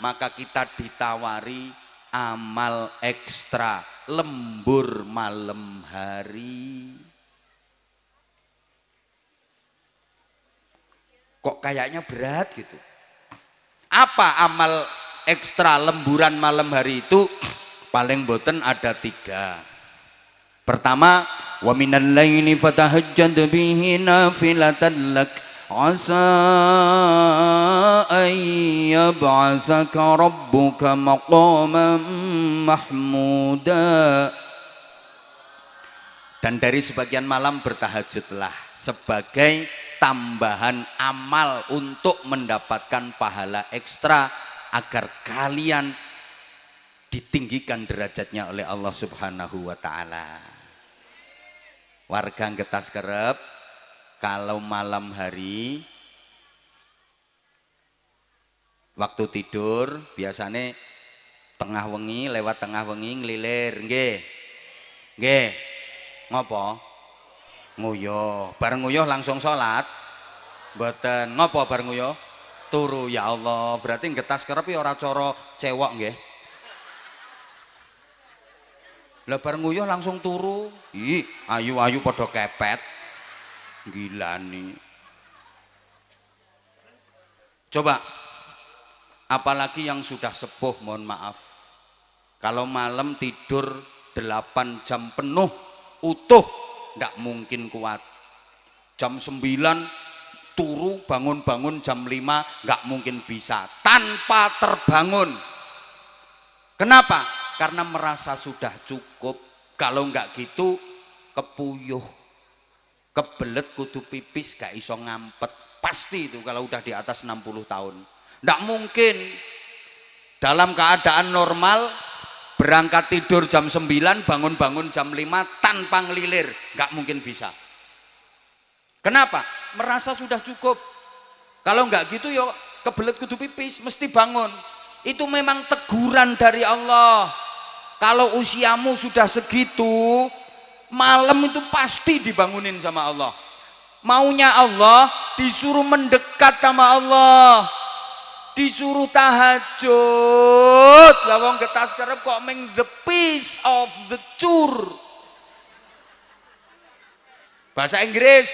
Maka kita ditawari amal ekstra, lembur malam hari. Kok kayaknya berat gitu? Apa amal ekstra lemburan malam hari itu? Paling boten ada 3. Pertama, wa minal laili fatahajjad bihi nafilatan lak asa an yab'atsaka rabbuka maqaman mahmuda. Dan dari sebagian malam bertahajudlah sebagai tambahan amal untuk mendapatkan pahala ekstra agar kalian ditinggikan derajatnya oleh Allah Subhanahu wa taala. Warga Getas Kerep kalau malam hari waktu tidur biasanya tengah wengi, lewat tengah wengi ngelilir, nggih. Nggih. Ngopo? Nguyuh. Bar nguyuh langsung sholat. Mboten. Ngopo bar nguyuh? Turu. Ya Allah, berarti Getas Kerep ya ora cara cewek nggih. Lah bar nguyuh langsung turu. Ih, ayu-ayu padha kepet. Gila nih. Coba apalagi yang sudah sepuh, mohon maaf. Kalau malam tidur 8 jam penuh utuh ndak mungkin kuat. Jam 9 turu bangun-bangun jam 5 nggak mungkin bisa tanpa terbangun. Kenapa? Karena merasa sudah cukup. Kalau nggak gitu kepuyuh, kebelet kudu pipis gak iso ngampet. Pasti itu kalau udah di atas 60 tahun. Nggak mungkin dalam keadaan normal berangkat tidur jam 9 bangun-bangun jam 5 tanpa ngelilir, nggak mungkin bisa. Kenapa? Merasa sudah cukup. Kalau nggak gitu yo kebelet kudu pipis mesti bangun. Itu memang teguran dari Allah. Kalau usiamu sudah segitu, malam itu pasti dibangunin sama Allah. Maunya Allah disuruh mendekat sama Allah, disuruh tahajud. Lah wong getas kerep kok meng the piece of the cur. Bahasa Inggris.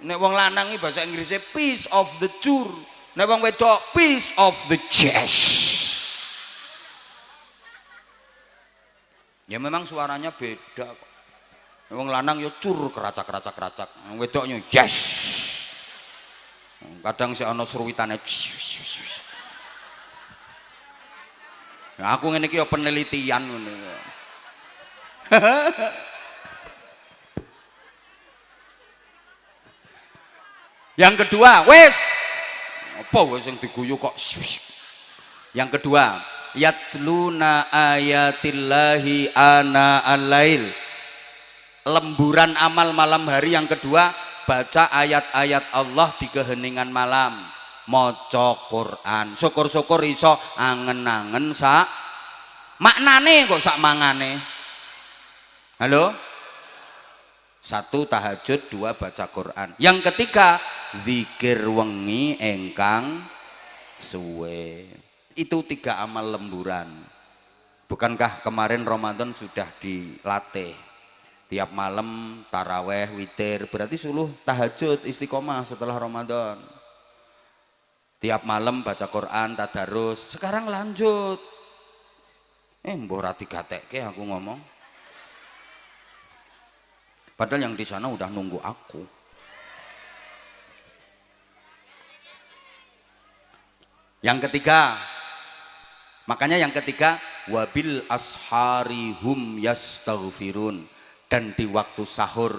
Nek wong lanang iki bahasa Inggrisnya piece of the cur. Nek wong wedok piece of the chest. Ya memang suaranya beda kok. Wong lanang yo cur keracak-keracak-keracak. Wedoknya yes. Kadang sih ana seruwitane. Nah, aku ngene iki yo penelitian ngono. Yang kedua, wes apa wes yang diguyu kok. Yang kedua, yatluna ayatillahi ana al-lail. Lemburan amal malam hari yang kedua, baca ayat-ayat Allah di keheningan malam, maca Quran. Syukur-syukur iso angen-angen sak maknane kok sak mangane. Halo? 1 tahajud, 2 baca Quran. Yang ketiga, zikir wengi engkang suwe. Itu 3 amal lemburan. Bukankah kemarin Ramadan sudah dilatih? Tiap malam taraweh, witir, berarti suluh tahajud istiqomah setelah Ramadan. Tiap malam baca Quran, tadarus. Sekarang lanjut. Mbok ra digatekke aku ngomong. Padahal yang di sana udah nunggu aku. Yang ketiga, makanya yang ketiga, wabil ashari hum yastaghfirun. Dan di waktu sahur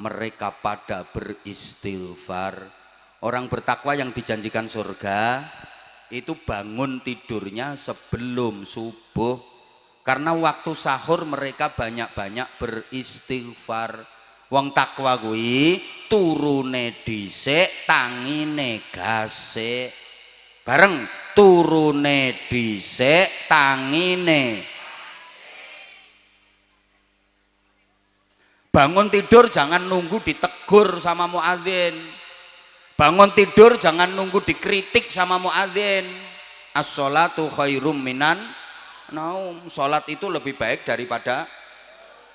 mereka pada beristighfar. Orang bertakwa yang dijanjikan surga itu bangun tidurnya sebelum subuh, karena waktu sahur mereka banyak-banyak beristighfar. Wong takwa kuwi turune dhisik tangine gasik. Bareng turune dhisik tangine. Bangun tidur jangan nunggu ditegur sama muadzin. Bangun tidur jangan nunggu dikritik sama muadzin. As-sholatu khairum minan naum. Sholat itu lebih baik daripada.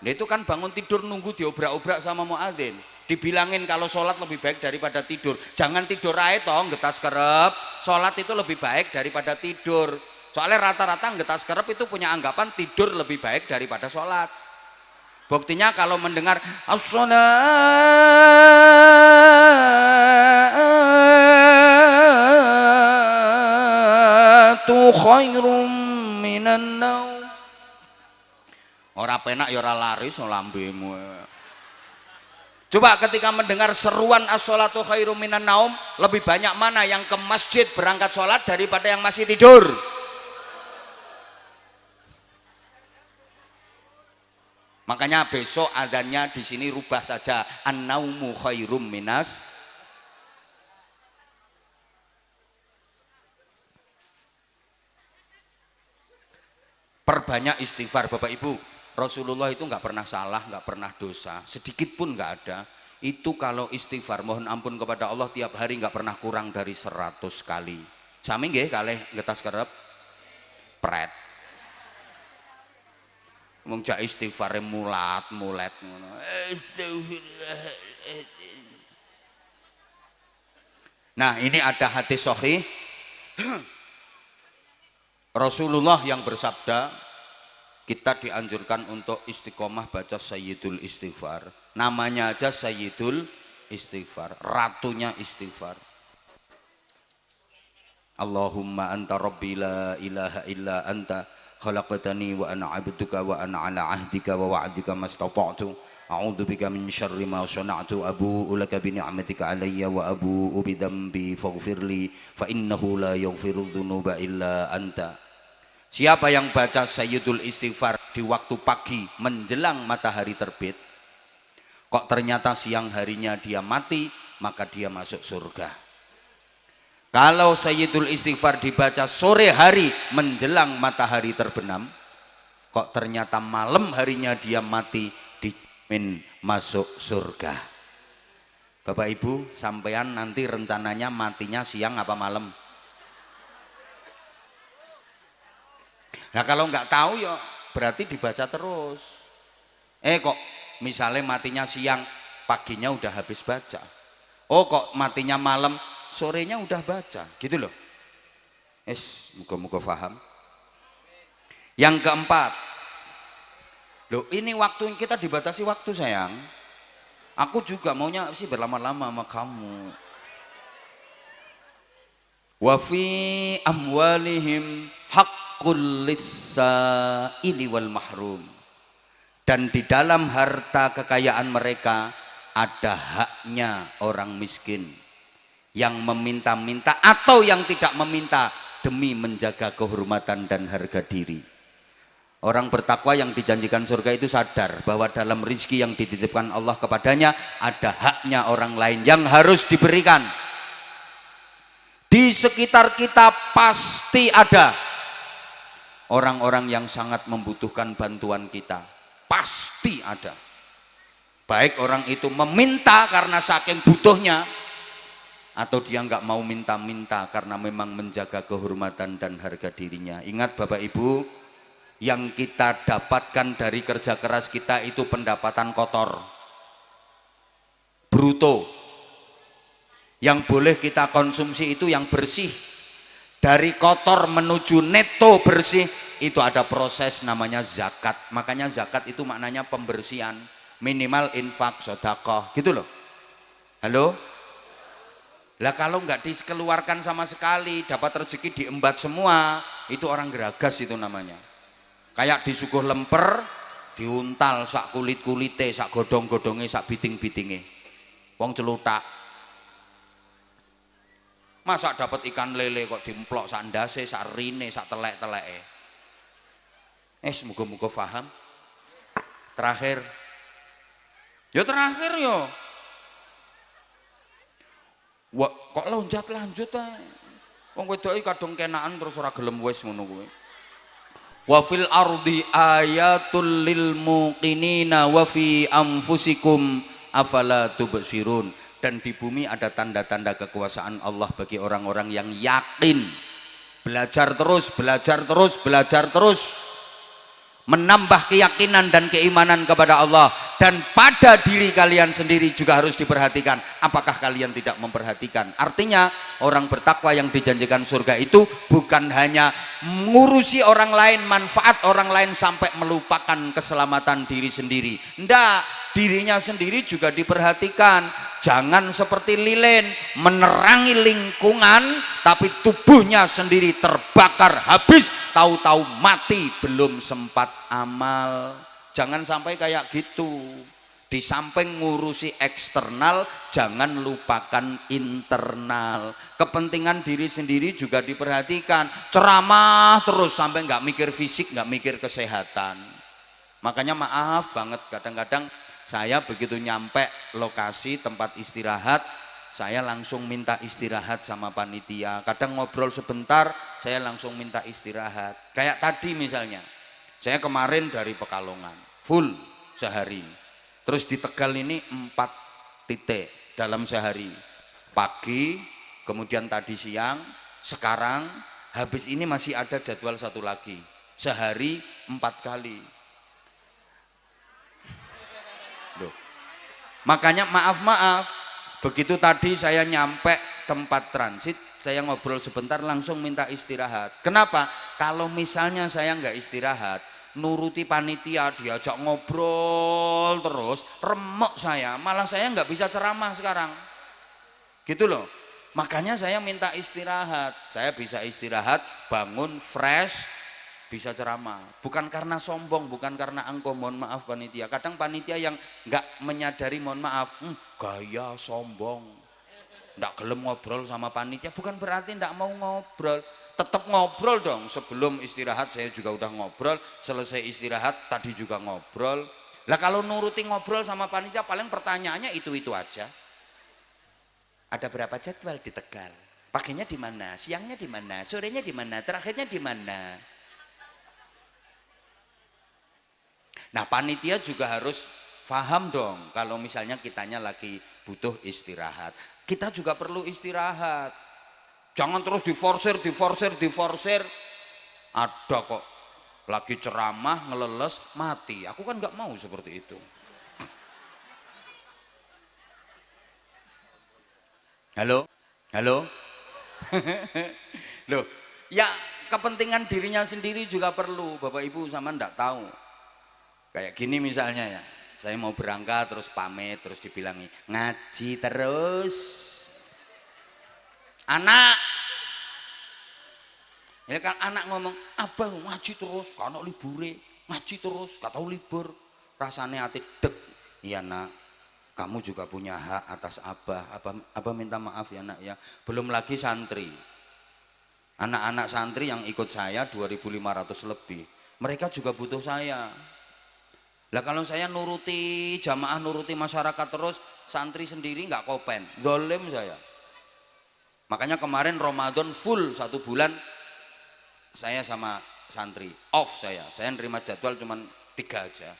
Nah, itu kan bangun tidur nunggu diobrak-obrak sama muadzin. Dibilangin kalau sholat lebih baik daripada tidur. Jangan tidur ae toh getas kerep. Sholat itu lebih baik daripada tidur. Soalnya rata-rata getas kerep itu punya anggapan tidur lebih baik daripada sholat. Buktinya kalau mendengar as-sholatu khairum minan naum. Ora penak ya ora laris lambemu. Coba ketika mendengar seruan as-sholatu khairum minan naum, lebih banyak mana yang ke masjid berangkat sholat daripada yang masih tidur? Makanya besok adzannya di sini rubah saja, an-naumu khairum minas. Perbanyak istighfar Bapak Ibu. Rasulullah itu nggak pernah salah, nggak pernah dosa, sedikit pun nggak ada. Itu kalau istighfar mohon ampun kepada Allah tiap hari nggak pernah kurang dari 100 kali. Sami nggih kalih ngetas kerep pret. Wong jak istighfare mulat-mulet ngono. Astagfirullahaladzim. Nah, ini ada hadis sahih. Rasulullah yang bersabda, kita dianjurkan untuk istiqomah baca Sayyidul Istighfar. Namanya aja Sayyidul Istighfar, ratunya istighfar. Allahumma anta rabbi la ilaha illa anta khalaqtani wa ana 'abduka wa ana 'ala 'ahdika wa wa'dika mastata'tu a'udzu bika min syarri ma sana'tu abu'u laka bi ni'matika 'alayya wa abu'u bi dhanbi faghfirli fa innahu la yaghfiru dzunuba illa anta. Siapa yang baca Sayyidul Istighfar di waktu pagi menjelang matahari terbit, kok ternyata siang harinya dia mati, maka dia masuk surga. Kalau Sayyidul Istighfar dibaca sore hari menjelang matahari terbenam, kok ternyata malam harinya dia mati, dijamin masuk surga. Bapak Ibu, sampean nanti rencananya matinya siang apa malam? Nah kalau nggak tahu ya berarti dibaca terus. Kok misalnya matinya siang, paginya udah habis baca. Oh kok matinya malam, sorenya udah baca, gitu loh. Muka-muka paham. Yang keempat, loh ini waktu kita dibatasi waktu sayang. Aku juga maunya sih berlama-lama sama kamu. Wa fi amwalihim haqqul lis-sa'ili wal mahrum. Dan di dalam harta kekayaan mereka ada haknya orang miskin yang meminta-minta atau yang tidak meminta demi menjaga kehormatan dan harga diri. Orang bertakwa yang dijanjikan surga itu sadar bahwa dalam rizki yang dititipkan Allah kepadanya ada haknya orang lain yang harus diberikan. Di sekitar kita pasti ada orang-orang yang sangat membutuhkan bantuan kita, pasti ada. Baik orang itu meminta karena saking butuhnya, atau dia nggak mau minta-minta karena memang menjaga kehormatan dan harga dirinya. Ingat Bapak Ibu, yang kita dapatkan dari kerja keras kita itu pendapatan kotor, bruto. Yang boleh kita konsumsi itu yang bersih. Dari kotor menuju neto bersih itu ada proses namanya zakat. Makanya zakat itu maknanya pembersihan, minimal infak, sedekah, gitu loh. Halo? Lah kalau nggak dikeluarkan sama sekali, dapat rezeki diembat semua, itu orang geragas itu namanya. Kayak disuguh lemper, diuntal sak kulit-kulite, sak godong-godonge, sak biting-bitinge. Wong celutak. Masa dapat ikan lele kok dimplok sak ndase, sak rine, sak telek-teleke. Semoga-moga paham. Terakhir. Ya terakhir yo. Wah, kok lonjat lanjut ae. Wong wedoke kadung kenaan terus ora gelem wis ngono kuwi. Wa fil ardi ayatul lil muqinina wa fi anfusikum afala tubsirun. Dan di bumi ada tanda-tanda kekuasaan Allah bagi orang-orang yang yakin. Belajar terus, belajar terus, belajar terus. Menambah keyakinan dan keimanan kepada Allah. Dan pada diri kalian sendiri juga harus diperhatikan. Apakah kalian tidak memperhatikan? Artinya orang bertakwa yang dijanjikan surga itu bukan hanya mengurusi orang lain, manfaat orang lain sampai melupakan keselamatan diri sendiri. Enggak, dirinya sendiri juga diperhatikan. Jangan seperti lilin menerangi lingkungan tapi tubuhnya sendiri terbakar habis, tahu-tahu mati belum sempat amal. Jangan sampai kayak gitu. Di samping ngurusi eksternal, jangan lupakan internal. Kepentingan diri sendiri juga diperhatikan. Ceramah terus sampai nggak mikir fisik, nggak mikir kesehatan. Makanya maaf banget kadang-kadang saya begitu nyampe lokasi tempat istirahat, saya langsung minta istirahat sama panitia. Kadang ngobrol sebentar, saya langsung minta istirahat. Kayak tadi misalnya, saya kemarin dari Pekalongan, full sehari. Terus di Tegal ini 4 titik dalam sehari. Pagi, kemudian tadi siang, sekarang, habis ini masih ada jadwal satu lagi. Sehari 4 kali. Makanya maaf, begitu tadi saya nyampe tempat transit, saya ngobrol sebentar langsung minta istirahat. Kenapa? Kalau misalnya saya nggak istirahat, nuruti panitia diajak ngobrol terus, remuk saya, malah saya nggak bisa ceramah sekarang. Gitu loh. Makanya saya minta istirahat. Saya bisa istirahat, bangun fresh, bisa ceramah. Bukan karena sombong, bukan karena angkuh, mohon maaf panitia. Kadang panitia yang nggak menyadari, mohon maaf, gaya sombong, nggak gelem ngobrol sama panitia, bukan berarti nggak mau ngobrol. Tetap ngobrol dong. Sebelum istirahat saya juga udah ngobrol, selesai istirahat tadi juga ngobrol. Lah kalau nuruti ngobrol sama panitia, paling pertanyaannya itu aja. Ada berapa jadwal di Tegal? Paginya di mana? Siangnya di mana? Sorenya di mana? Terakhirnya di mana? Nah, panitia juga harus paham dong kalau misalnya kitanya lagi butuh istirahat. Kita juga perlu istirahat. Jangan terus diforsir. Ada kok lagi ceramah ngeleles mati. Aku kan nggak mau seperti itu. Halo? Halo? Loh, ya kepentingan dirinya sendiri juga perlu. Bapak Ibu sama ndak tahu. Kayak gini misalnya ya, saya mau berangkat terus pamit, terus dibilangi ngaji terus. Anak, ya kan anak ngomong, abang ngaji terus, karena libure, ngaji terus, gak tahu libur, rasanya hati deg. Iya nak, kamu juga punya hak atas abah. Abah minta maaf ya nak ya. Belum lagi santri, anak-anak santri yang ikut saya 2.500 lebih, mereka juga butuh saya. Lah kalau saya nuruti jamaah, nuruti masyarakat terus, santri sendiri nggak kopen, dolim saya. Makanya kemarin Ramadan full 1 bulan saya sama santri off, saya nerima jadwal cuman 3 aja,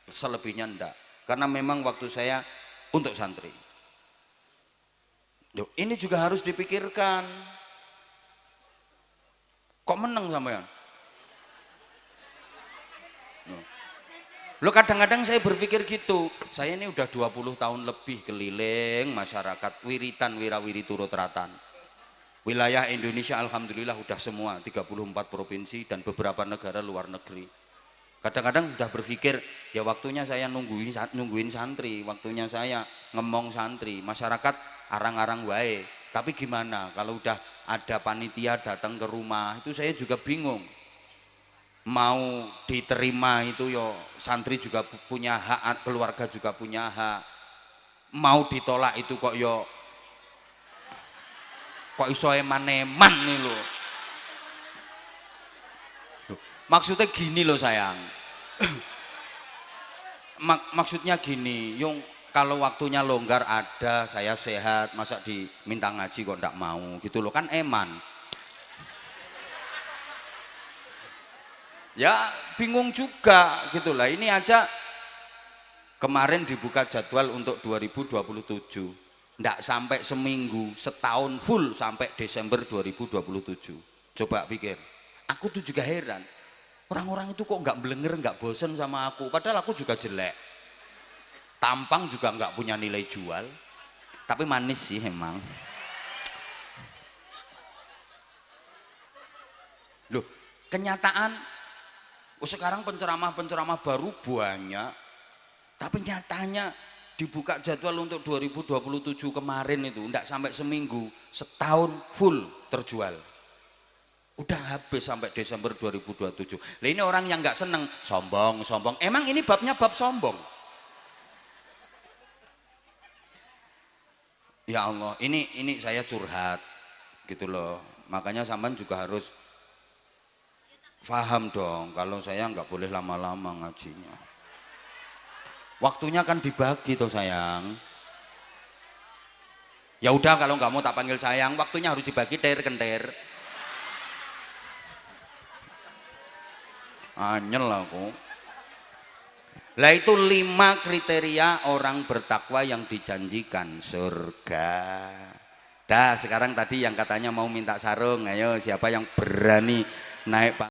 selebihnya enggak, karena memang waktu saya untuk santri. Duh, ini juga harus dipikirkan. Kok meneng sampean? Lo kadang-kadang saya berpikir gitu, saya ini udah 20 tahun lebih keliling masyarakat, wiritan, wirawiri turut ratan. Wilayah Indonesia alhamdulillah udah semua, 34 provinsi dan beberapa negara luar negeri. Kadang-kadang sudah berpikir, ya waktunya saya nungguin santri, waktunya saya ngemong santri, masyarakat arang-arang wae. Tapi gimana kalau udah ada panitia datang ke rumah, itu saya juga bingung. Mau diterima itu yo santri juga punya hak, keluarga juga punya hak. Mau ditolak itu kok iso eman-eman nih lo. Maksudnya gini loh sayang. Maksudnya gini, yung kalau waktunya longgar ada, saya sehat, masa diminta ngaji kok ndak mau gitu loh, kan eman. Ya bingung juga gitu lah. Ini aja kemarin dibuka jadwal untuk 2027, ndak sampai seminggu, setahun full sampai Desember 2027. Coba pikir, aku tuh juga heran, orang-orang itu kok nggak belenger, nggak bosen sama aku, padahal aku juga jelek, tampang juga nggak punya nilai jual, tapi manis sih emang. Loh, kenyataan sekarang penceramah baru banyak, tapi nyatanya dibuka jadwal untuk 2027 kemarin itu enggak sampai seminggu, setahun full terjual, udah habis sampai Desember 2027. Nah ini orang yang nggak seneng, sombong, emang ini babnya bab sombong. Ya Allah, ini saya curhat gitu loh, makanya sampean juga harus paham dong, kalau saya nggak boleh lama-lama ngajinya. Waktunya kan dibagi toh sayang. Ya udah kalau nggak mau tak panggil sayang, waktunya harus dibagi kenter. Anyel aku. Lah itu 5 kriteria orang bertakwa yang dijanjikan surga. Dah sekarang tadi yang katanya mau minta sarung, ayo siapa yang berani naik